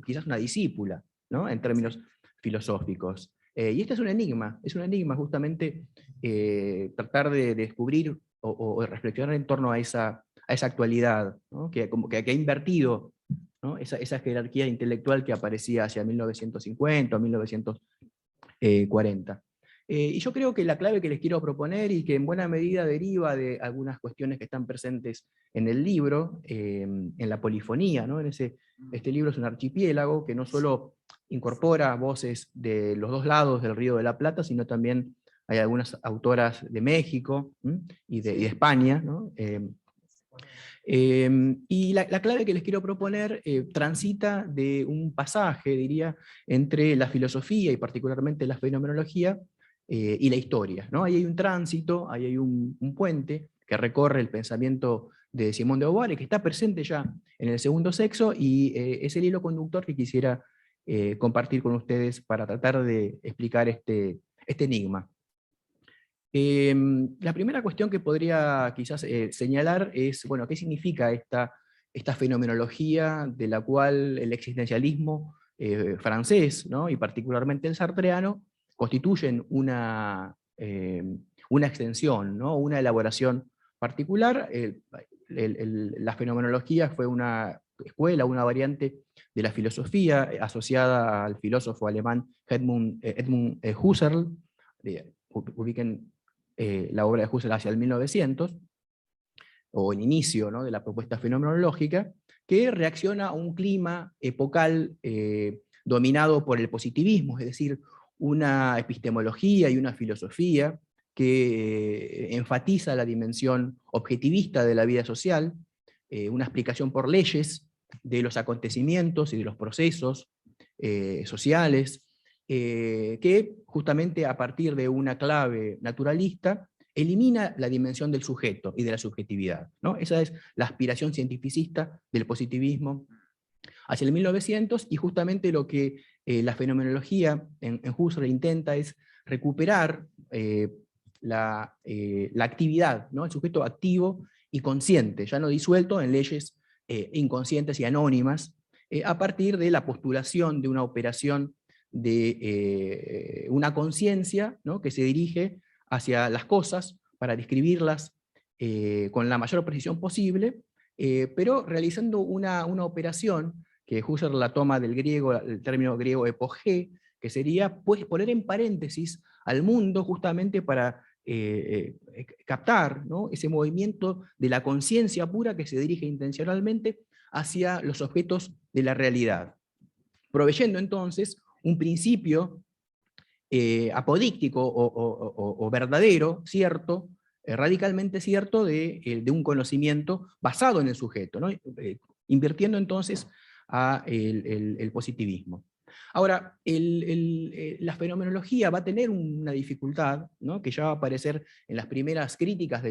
quizás una discípula, ¿no? En términos filosóficos. Y este es un enigma justamente tratar de descubrir o reflexionar en torno a esa actualidad, ¿no? que ha invertido, ¿no? esa jerarquía intelectual que aparecía hacia 1950 o 1940. Y yo creo que la clave que les quiero proponer, y que en buena medida deriva de algunas cuestiones que están presentes en el libro, en la polifonía, ¿no? Este libro es un archipiélago que no solo incorpora voces de los dos lados del Río de la Plata, sino también hay algunas autoras de México y de España, ¿no? Y la clave que les quiero proponer transita de un pasaje, diría, entre la filosofía y particularmente la fenomenología y la historia, ¿no? Ahí hay un tránsito, ahí hay un puente que recorre el pensamiento de Simone de Beauvoir, que está presente ya en el segundo sexo, y es el hilo conductor que quisiera compartir con ustedes para tratar de explicar este enigma. La primera cuestión que podría quizás señalar es, bueno, ¿qué significa esta fenomenología de la cual el existencialismo francés, ¿no? Y particularmente el sartreano, constituyen una extensión, ¿no? Una elaboración particular? La fenomenología fue una escuela, una variante de la filosofía asociada al filósofo alemán Edmund Husserl. Ubiquen la obra de Husserl hacia el 1900, o el inicio, ¿no? de la propuesta fenomenológica, que reacciona a un clima epocal dominado por el positivismo, es decir, una epistemología y una filosofía que enfatiza la dimensión objetivista de la vida social, una explicación por leyes de los acontecimientos y de los procesos sociales, que justamente a partir de una clave naturalista elimina la dimensión del sujeto y de la subjetividad, ¿no? Esa es la aspiración cientificista del positivismo hacia el 1900, y justamente lo que la fenomenología en Husserl intenta es recuperar la actividad, ¿no? El sujeto activo y consciente, ya no disuelto en leyes inconscientes y anónimas, a partir de la postulación de una operación de una conciencia, ¿no? que se dirige hacia las cosas para describirlas con la mayor precisión posible, pero realizando una operación que Husserl la toma del griego, el término griego epogé, que sería pues, poner en paréntesis al mundo justamente para captar, ¿no? ese movimiento de la conciencia pura que se dirige intencionalmente hacia los objetos de la realidad, proveyendo entonces un principio apodíctico o verdadero, cierto, radicalmente cierto, de un conocimiento basado en el sujeto, ¿no? Invirtiendo entonces a el positivismo. Ahora, la fenomenología va a tener una dificultad, ¿no? que ya va a aparecer en las primeras críticas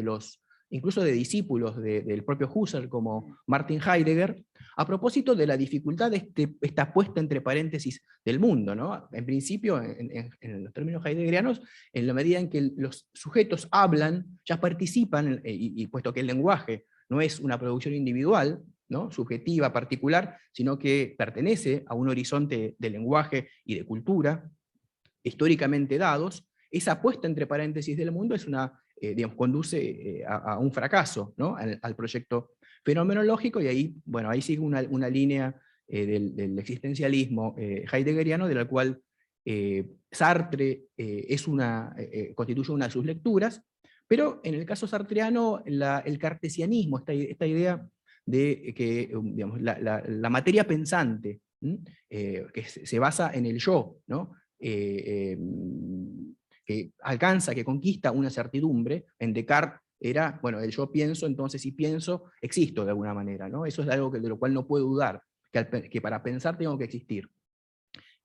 incluso de discípulos del propio Husserl, como Martin Heidegger, a propósito de la dificultad de esta puesta entre paréntesis del mundo, ¿no? En principio, en los términos heideggerianos, en la medida en que los sujetos hablan, ya participan, y puesto que el lenguaje no es una producción individual, ¿no? subjetiva, particular, sino que pertenece a un horizonte de lenguaje y de cultura, históricamente dados, esa puesta entre paréntesis del mundo es digamos, conduce a un fracaso, ¿no? al proyecto fenomenológico, y ahí, bueno, ahí sigue una línea del existencialismo heideggeriano, de la cual Sartre constituye una de sus lecturas, pero en el caso sartreano, el cartesianismo, esta idea de que digamos, la materia pensante, que se basa en el yo, ¿no? Que alcanza, que conquista una certidumbre. En Descartes era, bueno, el yo pienso, entonces si pienso, existo de alguna manera, ¿no? Eso es algo de lo cual no puedo dudar, que para pensar tengo que existir.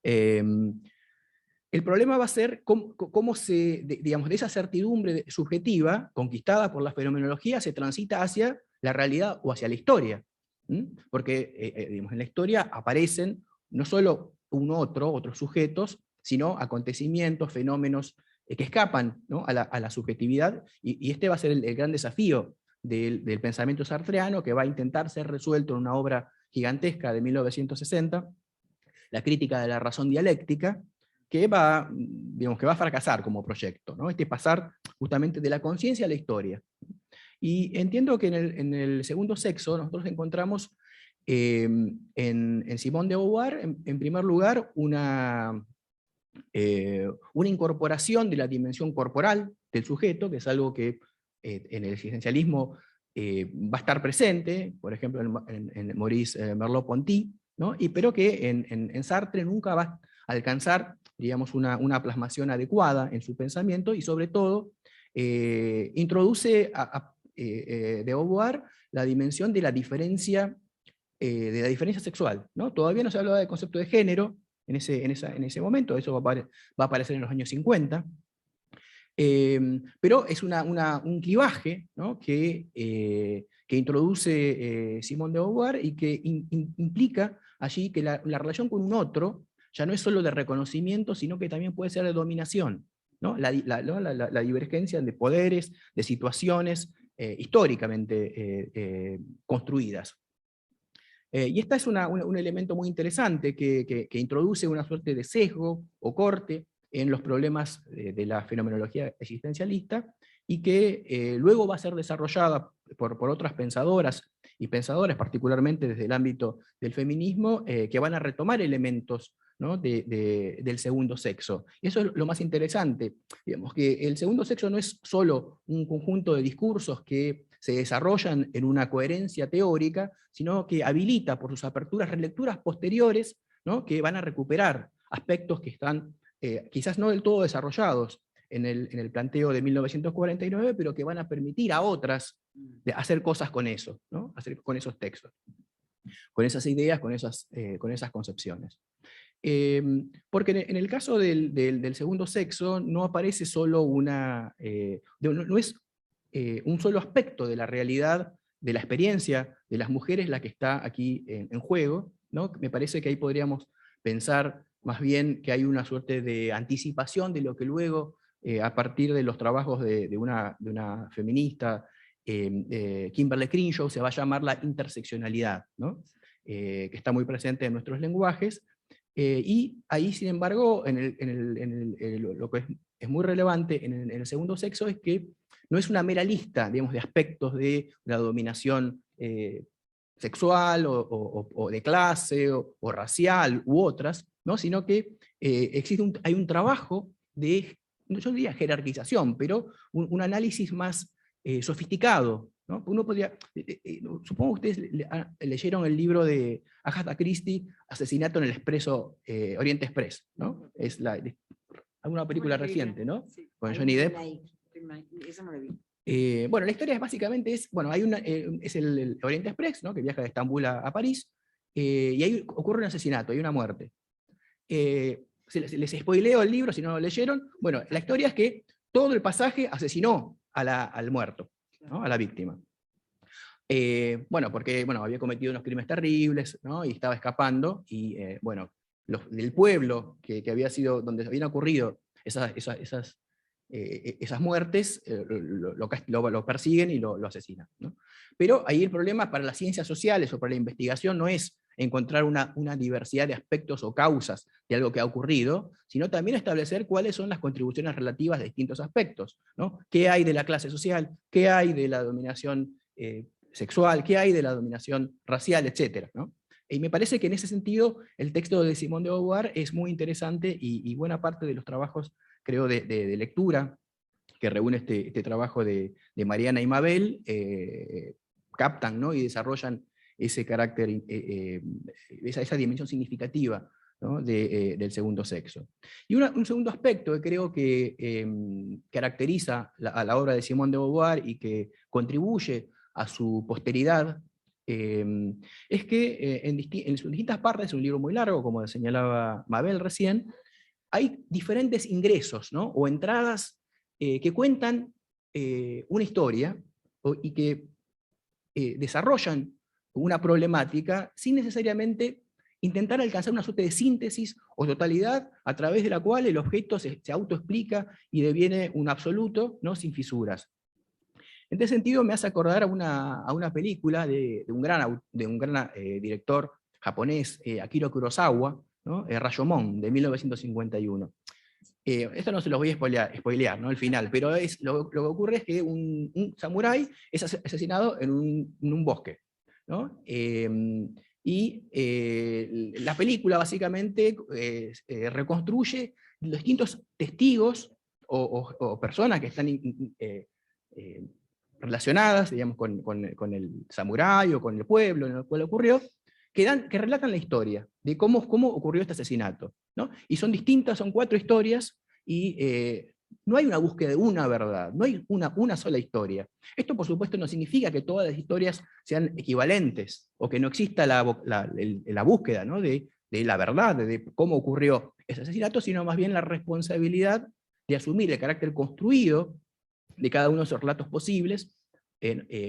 El problema va a ser cómo digamos, de esa certidumbre subjetiva, conquistada por la fenomenología, se transita hacia la realidad o hacia la historia. Porque digamos, en la historia aparecen no solo otros sujetos, sino acontecimientos, fenómenos que escapan, ¿no? a la subjetividad, y este va a ser el gran desafío del pensamiento sartreano, que va a intentar ser resuelto en una obra gigantesca de 1960, La crítica de la razón dialéctica, que va a fracasar como proyecto, ¿no? Pasar justamente de la conciencia a la historia. Y entiendo que en el segundo sexo nosotros encontramos en Simone de Beauvoir, en primer lugar, una incorporación de la dimensión corporal del sujeto, que es algo que en el existencialismo va a estar presente, por ejemplo en Maurice Merleau-Ponty, ¿no? Pero que en Sartre nunca va a alcanzar, digamos, una plasmación adecuada en su pensamiento, y sobre todo introduce de Beauvoir la dimensión de la diferencia sexual, ¿no? Todavía no se hablaba del concepto de género en ese momento, eso va a aparecer en los años 50, pero es un clivaje, ¿no? que introduce Simone de Beauvoir, y que implica allí que la relación con un otro ya no es solo de reconocimiento, sino que también puede ser de dominación, ¿no? La divergencia de poderes, de situaciones históricamente construidas. Y este es un elemento muy interesante que introduce una suerte de sesgo o corte en los problemas de la fenomenología existencialista, y que luego va a ser desarrollada por otras pensadoras y pensadores, particularmente desde el ámbito del feminismo, que van a retomar elementos, ¿no? del segundo sexo. Y eso es lo más interesante, digamos, que el segundo sexo no es solo un conjunto de discursos que se desarrollan en una coherencia teórica, sino que habilita por sus aperturas relecturas posteriores, ¿no? que van a recuperar aspectos que están quizás no del todo desarrollados en el planteo de 1949, pero que van a permitir a otras hacer cosas con eso, ¿no? hacer con esos textos, con esas ideas, con esas concepciones. Porque en el caso del segundo sexo no aparece solo no es un solo aspecto de la realidad, de la experiencia de las mujeres la que está aquí en juego, ¿no? Me parece que ahí podríamos pensar más bien que hay una suerte de anticipación de lo que luego, a partir de los trabajos de una feminista, Kimberly Crenshaw, se va a llamar la interseccionalidad, ¿no? Que está muy presente en nuestros lenguajes. Y ahí, sin embargo, lo que es muy relevante en el segundo sexo es que no es una mera lista, digamos, de aspectos de la dominación sexual o de clase o racial u otras, ¿no? Sino que hay un trabajo de, yo diría jerarquización, pero un análisis más sofisticado, ¿no? Uno podría, supongo que ustedes leyeron el libro de Agatha Christie, Asesinato en el Expreso, Oriente Express, ¿no? Es alguna película reciente, ¿no? Sí, Con Johnny Depp. Eso no lo vi. Bueno, la historia básicamente es, bueno, es el Oriente Express, ¿no? Que viaja de Estambul a París, y ahí ocurre un asesinato, hay una muerte. Les spoileo el libro si no lo leyeron. Bueno, la historia es que todo el pasaje asesinó al muerto, ¿no? A la víctima. Bueno, porque había cometido unos crímenes terribles, ¿no? Y estaba escapando, y del pueblo que había sido, donde habían ocurrido esas esas muertes, lo persiguen y lo asesinan, ¿no? Pero ahí el problema para las ciencias sociales o para la investigación no es encontrar una diversidad de aspectos o causas de algo que ha ocurrido, sino también establecer cuáles son las contribuciones relativas de distintos aspectos, ¿no? ¿Qué hay de la clase social? ¿Qué hay de la dominación sexual? ¿Qué hay de la dominación racial? Etcétera, ¿no? Y me parece que en ese sentido el texto de Simone de Beauvoir es muy interesante y buena parte de los trabajos, creo, de lectura que reúne este trabajo de Mariana y Mabel, captan, ¿no? Y desarrollan ese carácter, esa dimensión significativa, ¿no? Del segundo sexo. Y un segundo aspecto que creo que caracteriza a la obra de Simone de Beauvoir y que contribuye a su posteridad, es que en sus distintas partes, es un libro muy largo, como señalaba Mabel recién, hay diferentes ingresos, ¿no? O entradas que cuentan una historia y que desarrollan una problemática sin necesariamente intentar alcanzar una suerte de síntesis o totalidad a través de la cual el objeto se autoexplica y deviene un absoluto, ¿no? Sin fisuras. En este sentido me hace acordar a una película de un gran director japonés, Akira Kurosawa, ¿no? Rashomon, de 1951. Esto no se los voy a spoilear, ¿no? El final, pero lo que ocurre es que un samurái es asesinado en un bosque, ¿no? La película básicamente reconstruye los distintos testigos o personas que están relacionadas, digamos, con el samurái o con el pueblo en el cual ocurrió, que relatan la historia de cómo ocurrió este asesinato, ¿no? Y son distintas, son 4 historias, y no hay una búsqueda de una verdad, no hay una sola historia. Esto, por supuesto, no significa que todas las historias sean equivalentes, o que no exista la búsqueda, ¿no? de la verdad, de cómo ocurrió ese asesinato, sino más bien la responsabilidad de asumir el carácter construido de cada uno de esos relatos posibles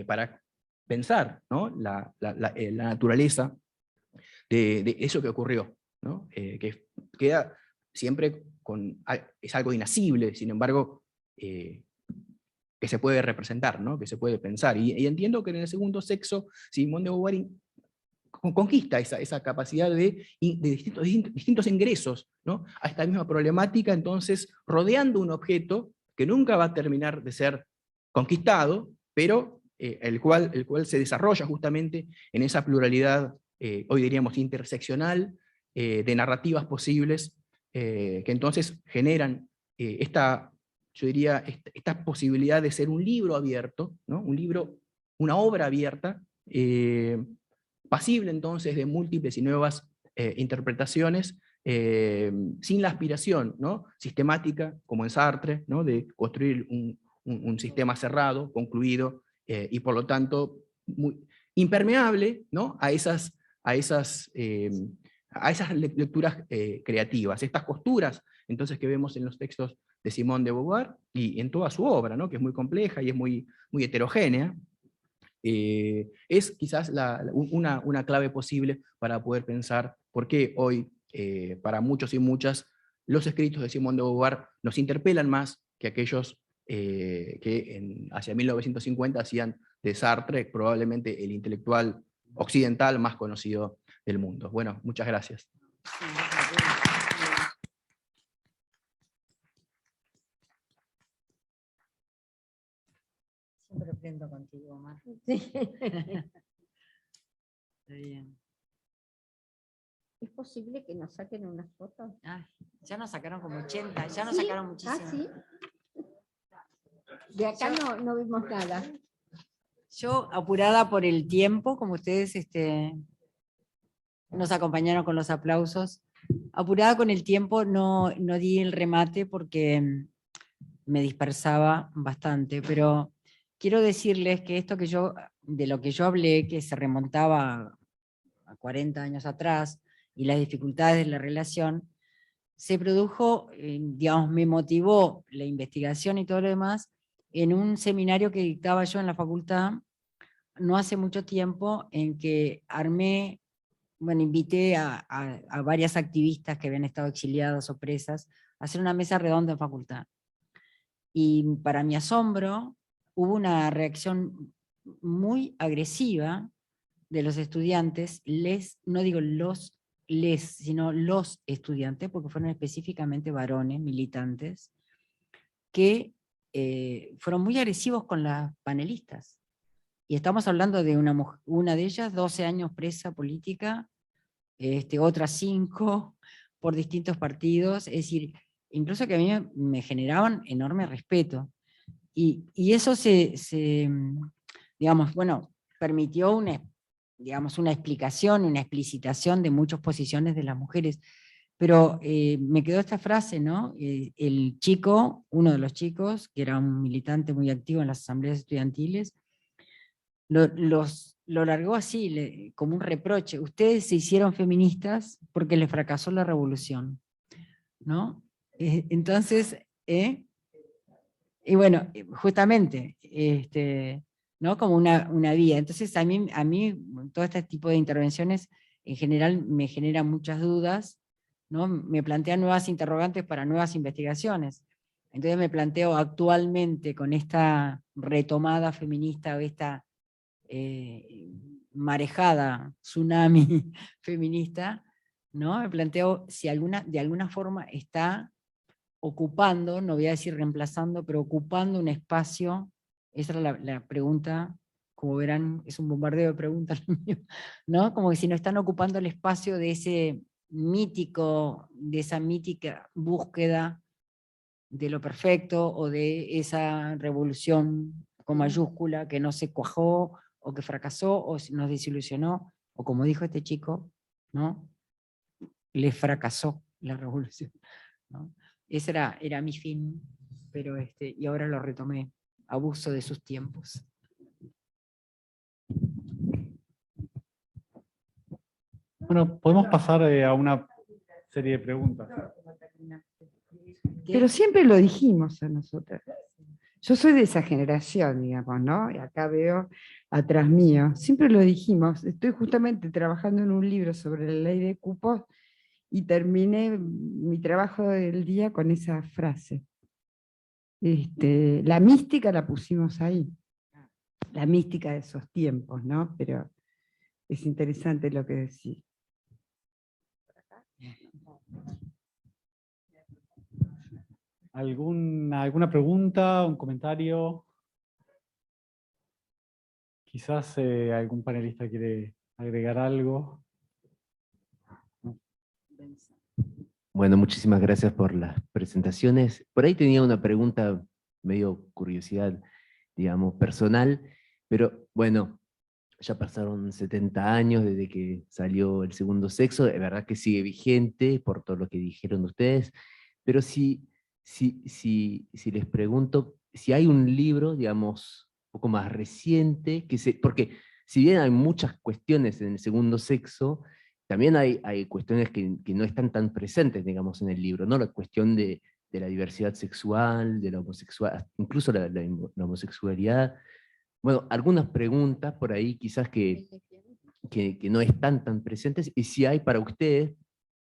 para pensar, ¿no? la naturaleza de eso que ocurrió, ¿no? Que queda siempre es algo inasible, sin embargo, que se puede representar, ¿no? Que se puede pensar. Y entiendo que en el segundo sexo, Simone de Beauvoir conquista esa capacidad de distintos ingresos, ¿no? A esta misma problemática, entonces, rodeando un objeto que nunca va a terminar de ser conquistado, pero el cual se desarrolla justamente en esa pluralidad, hoy diríamos interseccional, de narrativas posibles, que entonces generan yo diría, esta posibilidad de ser un libro abierto, ¿no? Una obra abierta, pasible entonces de múltiples y nuevas interpretaciones, sin la aspiración, ¿no? Sistemática, como en Sartre, ¿no? De construir un sistema cerrado, concluido, y por lo tanto impermeable, ¿no? a esas lecturas creativas, estas costuras entonces que vemos en los textos de Simone de Beauvoir y en toda su obra, ¿no? Que es muy compleja y es muy heterogénea. Es quizás una clave posible para poder pensar por qué hoy, para muchos y muchas, los escritos de Simone de Beauvoir nos interpelan más que aquellos que hacia 1950 hacían de Sartre probablemente el intelectual occidental más conocido del mundo. Bueno, muchas gracias. Siempre aprendo contigo, Omar. Está bien. ¿Es posible que nos saquen unas fotos? Ay, ya nos sacaron como 80, ya nos ¿Sí? sacaron muchísimo. Ah, ¿sí? De acá no vimos nada. Yo, apurada por el tiempo, como ustedes nos acompañaron con los aplausos, apurada con el tiempo no di el remate porque me dispersaba bastante, pero quiero decirles que esto de lo que yo hablé, que se remontaba a 40 años atrás, y las dificultades de la relación, se produjo, digamos, me motivó la investigación y todo lo demás, en un seminario que dictaba yo en la facultad, no hace mucho tiempo, en que invité a varias activistas que habían estado exiliadas o presas a hacer una mesa redonda en facultad. Y para mi asombro, hubo una reacción muy agresiva de los estudiantes, no digo sino los estudiantes, porque fueron específicamente varones, militantes, que fueron muy agresivos con las panelistas. Y estamos hablando de una de ellas, 12 años presa política, otras 5 por distintos partidos, es decir, incluso que a mí me generaban enorme respeto. Y eso digamos, bueno, permitió una explicación, una explicitación de muchas posiciones de las mujeres. Pero me quedó esta frase, ¿no? El chico, uno de los chicos, que era un militante muy activo en las asambleas estudiantiles, lo largó así, como un reproche. Ustedes se hicieron feministas porque les fracasó la revolución, ¿no? Entonces, y bueno, justamente, ¿no? Como una vía. Entonces a mí todo este tipo de intervenciones en general me generan muchas dudas, ¿no? Me plantean nuevas interrogantes para nuevas investigaciones. Entonces me planteo actualmente con esta retomada feminista o esta marejada, tsunami feminista, ¿no? Me planteo si de alguna forma está ocupando, no voy a decir reemplazando, pero ocupando un espacio. Esa era la pregunta, como verán, es un bombardeo de preguntas, ¿no? Como que si no están ocupando el espacio de de esa mítica búsqueda de lo perfecto, o de esa revolución con mayúscula que no se cuajó, o que fracasó, o nos desilusionó, o como dijo este chico, ¿no? Le fracasó la revolución, ¿no? Ese era mi fin, pero y ahora lo retomé, abuso de sus tiempos. Bueno, podemos pasar a una serie de preguntas. Pero siempre lo dijimos a nosotras. Yo soy de esa generación, digamos, ¿no? Y acá veo atrás mío. Siempre lo dijimos. Estoy justamente trabajando en un libro sobre la ley de cupos y terminé mi trabajo del día con esa frase. La mística la pusimos ahí. La mística de esos tiempos, ¿no? Pero es interesante lo que decís. ¿Alguna pregunta, un comentario? Quizás algún panelista quiere agregar algo. Bueno, muchísimas gracias por las presentaciones. Por ahí tenía una pregunta, medio curiosidad, digamos, personal, pero bueno, ya pasaron 70 años desde que salió El Segundo Sexo, de verdad que sigue vigente por todo lo que dijeron ustedes, pero si les pregunto si hay un libro, digamos, un poco más reciente, porque si bien hay muchas cuestiones en El Segundo Sexo, también hay cuestiones que no están tan presentes, digamos, en el libro, ¿no? La cuestión de la diversidad sexual, de la homosexualidad, incluso la homosexualidad. Bueno, algunas preguntas por ahí quizás que no están tan presentes, y si hay para ustedes,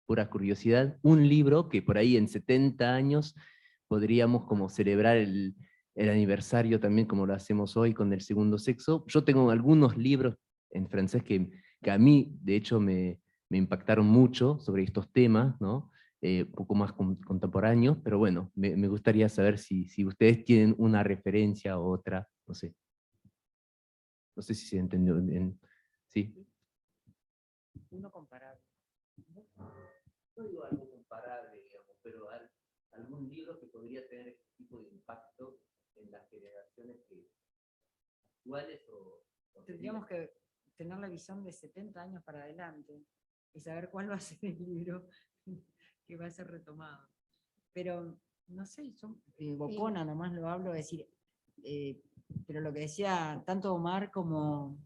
pura curiosidad, un libro que por ahí en 70 años podríamos como celebrar el aniversario también como lo hacemos hoy con El Segundo Sexo. Yo tengo algunos libros en francés que a mí, de hecho, me impactaron mucho sobre estos temas, ¿no? Un poco más contemporáneos, pero bueno, me gustaría saber si ustedes tienen una referencia o otra, no sé. No sé si se entendió bien. ¿Sí? Uno comparable. No digo algo comparable, digamos, pero algún libro que podría tener este tipo de impacto en las generaciones actuales o tendríamos que tener la visión de 70 años para adelante y saber cuál va a ser el libro que va a ser retomado. Pero, no sé, yo bocona nomás lo hablo, es decir, pero lo que decía tanto Omar como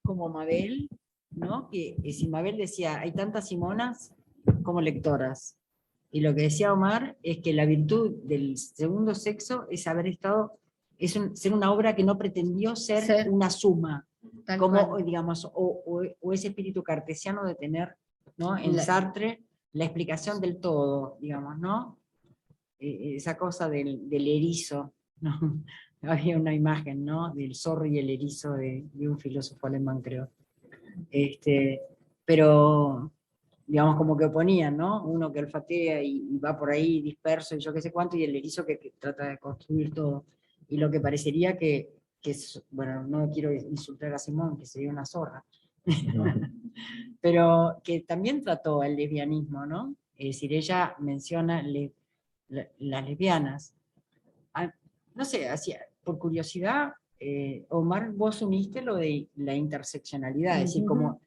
Mabel, ¿no? Que si Mabel decía, hay tantas Simonas como lectoras. Y lo que decía Omar es que la virtud del Segundo Sexo es haber estado, ser una obra que no pretendió ser una suma, como, cual, digamos, o ese espíritu cartesiano de tener, ¿no? En Sartre la explicación del todo, digamos, ¿no? esa cosa del erizo, ¿no? Había una imagen, ¿no? Del zorro y el erizo de un filósofo alemán, creo. Pero, digamos, como que oponían, ¿no? Uno que olfatea y va por ahí disperso y yo qué sé cuánto, y el erizo que trata de construir todo. Y lo que parecería bueno, no quiero insultar a Simón, que sería una zorra, pero que también trató el lesbianismo, ¿no? Es decir, ella menciona las lesbianas. Ah, no sé, por curiosidad, Omar, vos uniste lo de la interseccionalidad, es decir, como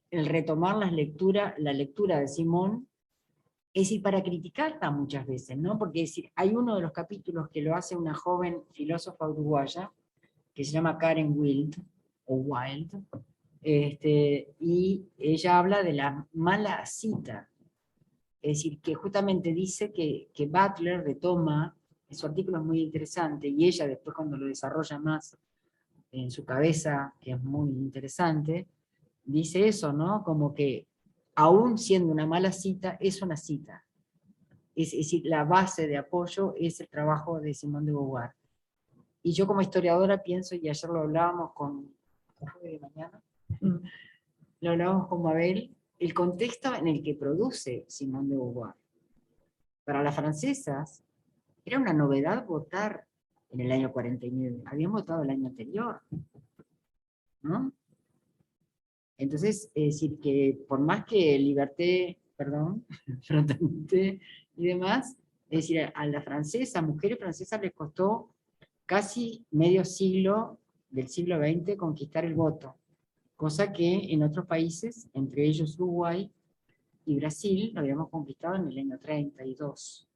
el retomar la lectura de Simón, es decir, para criticarla muchas veces, ¿no? Porque es decir, hay uno de los capítulos que lo hace una joven filósofa uruguaya, que se llama Karen Wild, o Wild, y ella habla de la mala cita, es decir, que justamente dice que Butler retoma, su artículo es muy interesante, y ella después cuando lo desarrolla más en su cabeza, que es muy interesante, dice eso, ¿no? Como que aún siendo una mala cita, es una cita. Es decir, la base de apoyo es el trabajo de Simone de Beauvoir. Y yo como historiadora pienso, y ayer lo hablábamos de mañana, lo hablábamos con Mabel, el contexto en el que produce Simone de Beauvoir. Para las francesas era una novedad votar en el año 49, habían votado el año anterior, ¿no? Entonces, es decir, que por más que Liberté, perdón, Fraternité y demás, es decir, a las francesas, mujeres francesas les costó casi medio siglo del siglo XX conquistar el voto, cosa que en otros países, entre ellos Uruguay y Brasil, lo habíamos conquistado en el año 32,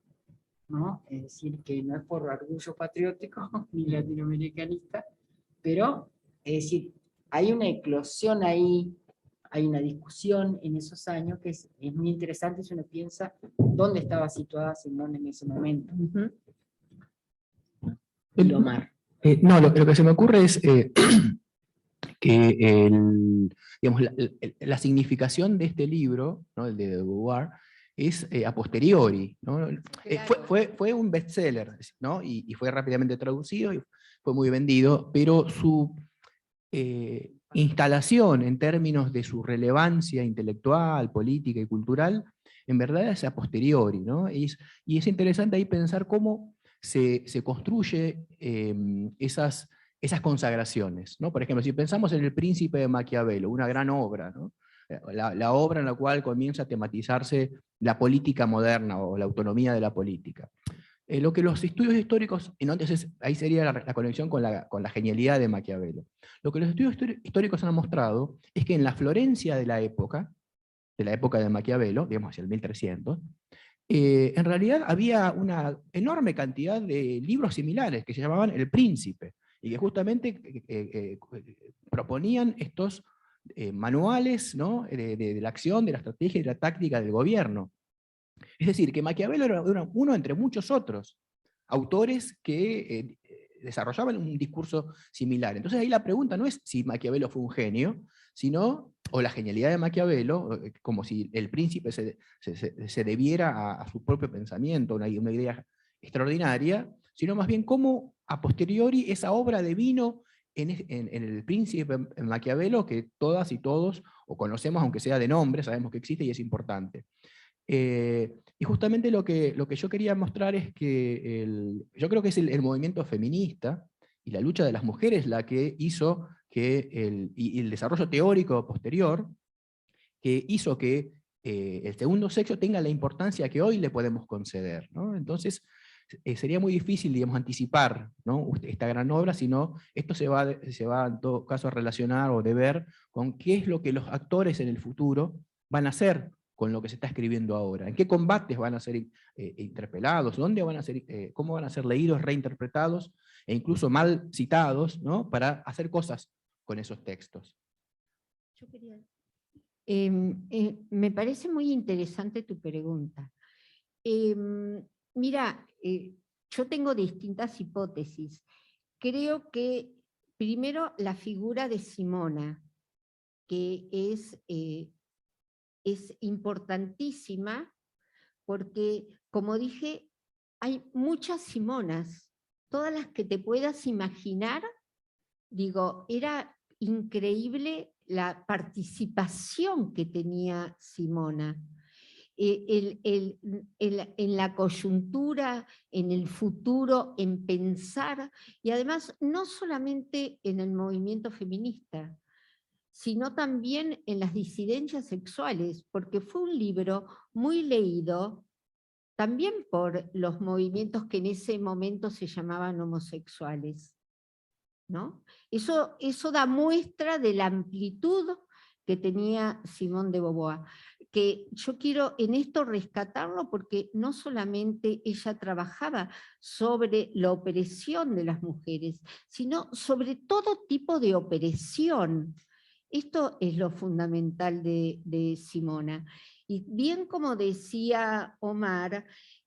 ¿no? Es decir, que no es por orgullo patriótico ni latinoamericanista, pero, es decir, hay una eclosión ahí, hay una discusión en esos años que es muy interesante si uno piensa dónde estaba situada Simón en ese momento. Y Omar. No, lo que se me ocurre es que digamos, la significación de este libro, ¿no? El de Beauvoir, es a posteriori, ¿no? Fue un bestseller, ¿no? Y fue rápidamente traducido y fue muy vendido, pero su instalación en términos de su relevancia intelectual, política y cultural, en verdad es a posteriori, ¿no? Y es interesante ahí pensar cómo se construye esas consagraciones, ¿no? Por ejemplo, si pensamos en El Príncipe de Maquiavelo, una gran obra, ¿no? La obra en la cual comienza a tematizarse la política moderna o la autonomía de la política. Lo que los estudios históricos, entonces ahí sería la conexión con la genialidad de Maquiavelo. Lo que los estudios históricos han mostrado es que en la Florencia de la época de Maquiavelo, digamos hacia el 1300, en realidad había una enorme cantidad de libros similares que se llamaban El Príncipe, y que justamente proponían estos manuales, ¿no? de la acción, de la estrategia y de la táctica del gobierno. Es decir, que Maquiavelo era uno entre muchos otros autores que desarrollaban un discurso similar. Entonces ahí la pregunta no es si Maquiavelo fue un genio, sino, o la genialidad de Maquiavelo, como si el príncipe se debiera a su propio pensamiento, una idea extraordinaria, sino más bien cómo a posteriori esa obra devino en el príncipe Maquiavelo que todas y todos o conocemos, aunque sea de nombre, sabemos que existe y es importante. Y justamente lo que yo quería mostrar es que yo creo que es el movimiento feminista y la lucha de las mujeres la que hizo que y el desarrollo teórico posterior que hizo que el segundo sexo tenga la importancia que hoy le podemos conceder, ¿no? Entonces, sería muy difícil, digamos, anticipar, ¿no? esta gran obra, sino esto se va en todo caso a relacionar o deber con qué es lo que los actores en el futuro van a hacer con lo que se está escribiendo ahora, en qué combates van a ser interpelados, dónde van a ser, cómo van a ser leídos, reinterpretados e incluso mal citados, ¿no? Para hacer cosas con esos textos. Yo quería... me parece muy interesante tu pregunta. Mira, yo tengo distintas hipótesis. Creo que primero la figura de Simona, que es importantísima porque, como dije, hay muchas Simonas, todas las que te puedas imaginar. Digo, era increíble la participación que tenía Simona. En la coyuntura, en el futuro, en pensar, y además no solamente en el movimiento feminista, sino también en las disidencias sexuales, porque fue un libro muy leído también por los movimientos que en ese momento se llamaban homosexuales, ¿no? Eso da muestra de la amplitud que tenía Simone de Beauvoir, que yo quiero en esto rescatarlo porque no solamente ella trabajaba sobre la opresión de las mujeres, sino sobre todo tipo de opresión. Esto es lo fundamental de Simona. Y bien como decía Omar,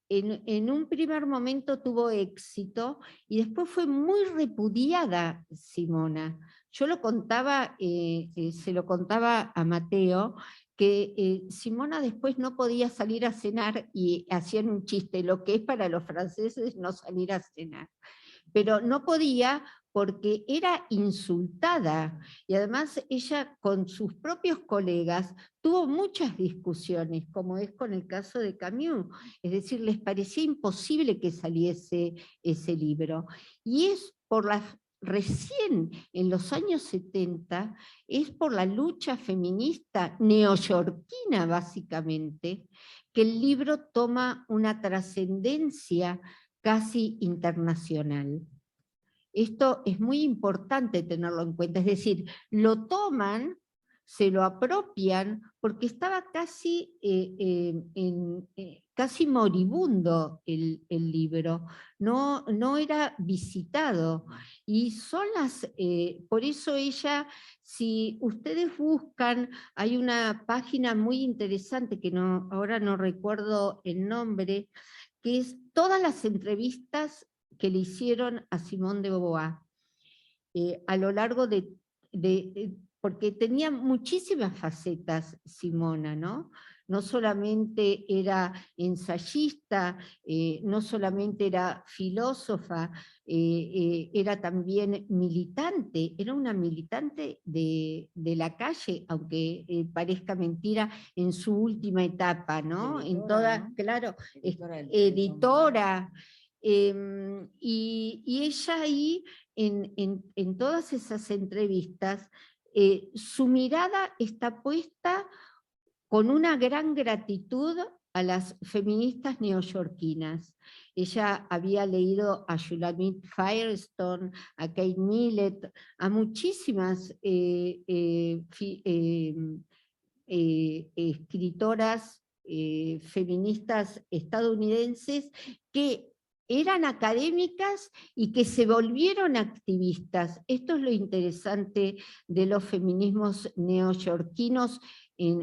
en un primer momento tuvo éxito y después fue muy repudiada Simona. Yo lo contaba, se lo contaba a Mateo, que Simona después no podía salir a cenar y hacían un chiste, lo que es para los franceses no salir a cenar. Pero no podía porque era insultada y además ella con sus propios colegas tuvo muchas discusiones, como es con el caso de Camus, es decir, les parecía imposible que saliese ese libro. Y es por recién en los años 70, es por la lucha feminista neoyorquina básicamente, que el libro toma una trascendencia casi internacional. Esto es muy importante tenerlo en cuenta, es decir, lo toman, se lo apropian, porque estaba casi, casi moribundo el libro, no era visitado, y son por eso ella, si ustedes buscan, hay una página muy interesante, que ahora no recuerdo el nombre, que es todas las entrevistas que le hicieron a Simone de Beauvoir a lo largo porque tenía muchísimas facetas Simona, ¿no? No solamente era ensayista, no solamente era filósofa, era también militante, era una militante de la calle, aunque parezca mentira, en su última etapa, ¿no? Editora, en toda, ¿no? Claro, editora. Y ella ahí, en todas esas entrevistas, su mirada está puesta con una gran gratitud a las feministas neoyorquinas. Ella había leído a Shulamit Firestone, a Kate Millett, a muchísimas escritoras feministas estadounidenses que eran académicas y que se volvieron activistas. Esto es lo interesante de los feminismos neoyorquinos,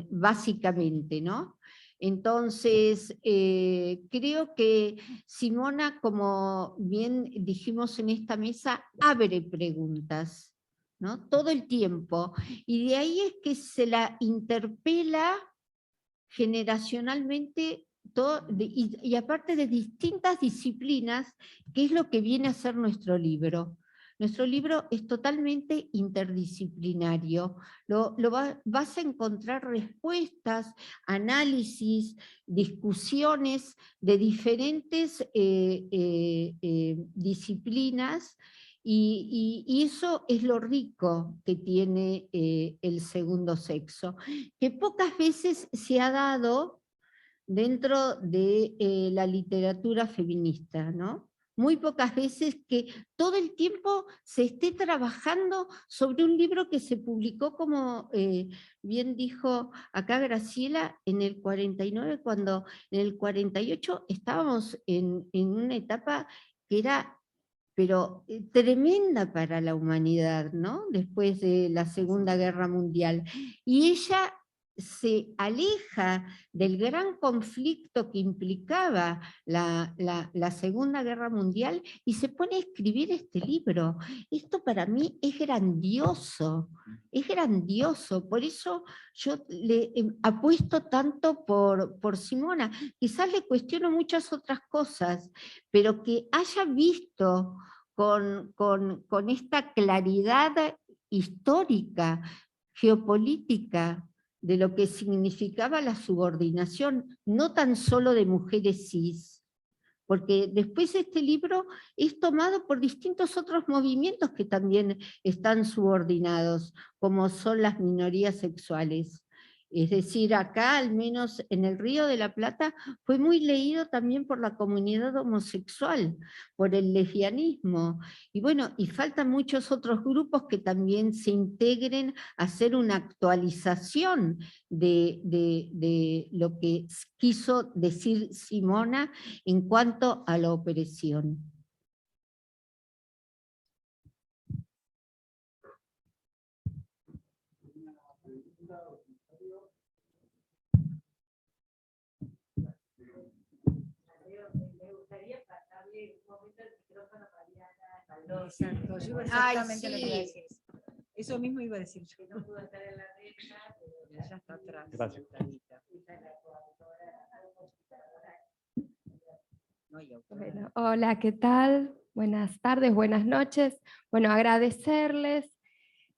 básicamente, ¿no? Entonces, creo que Simona, como bien dijimos en esta mesa, abre preguntas, ¿no? Todo el tiempo. Y de ahí es que se la interpela generacionalmente y aparte de distintas disciplinas, que es lo que viene a ser nuestro libro. Nuestro libro es totalmente interdisciplinario. Vas a encontrar respuestas, análisis, discusiones de diferentes disciplinas, y eso es lo rico que tiene el segundo sexo, que pocas veces se ha dado dentro de la literatura feminista, ¿no? Muy pocas veces que todo el tiempo se esté trabajando sobre un libro que se publicó, como bien dijo acá Graciela, en el 49, cuando en el 48 estábamos en una etapa que era pero tremenda para la humanidad, ¿no? Después de la Segunda Guerra Mundial. Y ella se aleja del gran conflicto que implicaba la Segunda Guerra Mundial y se pone a escribir este libro. Esto para mí es grandioso, por eso yo le apuesto tanto por Simona. Quizás le cuestiono muchas otras cosas, pero que haya visto con esta claridad histórica, geopolítica, de lo que significaba la subordinación, no tan solo de mujeres cis, porque después este libro es tomado por distintos otros movimientos que también están subordinados, como son las minorías sexuales. Es decir, acá, al menos en el Río de la Plata, fue muy leído también por la comunidad homosexual, por el lesbianismo. Y bueno, y faltan muchos otros grupos que también se integren a hacer una actualización de lo que quiso decir Simona en cuanto a la opresión. Exacto, yo iba Ay, exactamente lo que iba a sí. decir. Eso mismo iba a decir yo. Que no pudo estar en la mesa, pero ya está atrás. Gracias. No hay autor. Bueno, hola, ¿qué tal? Buenas tardes, buenas noches. Bueno, agradecerles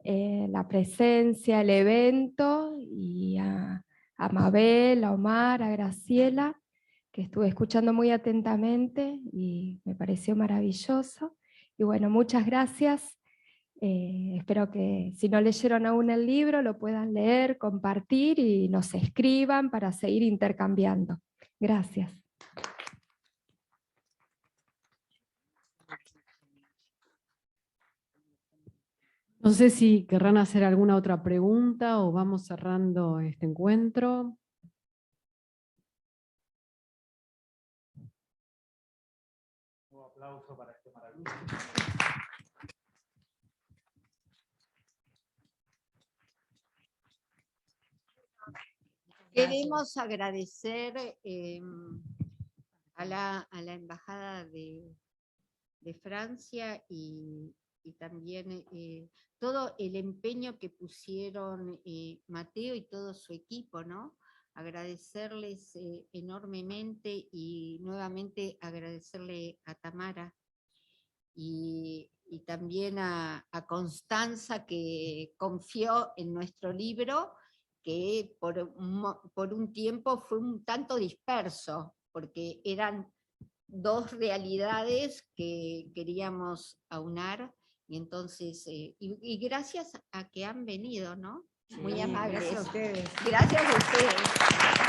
la presencia, el evento, y a Mabel, a Omar, a Graciela, que estuve escuchando muy atentamente y me pareció maravilloso. Y bueno, muchas gracias. Espero que si no leyeron aún el libro lo puedan leer, compartir y nos escriban para seguir intercambiando. Gracias. No sé si querrán hacer alguna otra pregunta o vamos cerrando este encuentro. Un aplauso para este maravilloso. Queremos agradecer a la Embajada de Francia y también todo el empeño que pusieron Mateo y todo su equipo, ¿no? Agradecerles enormemente y nuevamente agradecerle a Tamara y también a Constanza, que confió en nuestro libro, que por un tiempo fue un tanto disperso, porque eran dos realidades que queríamos aunar, y entonces, y gracias a que han venido, ¿no? Muy amables. Gracias a ustedes. Gracias a ustedes.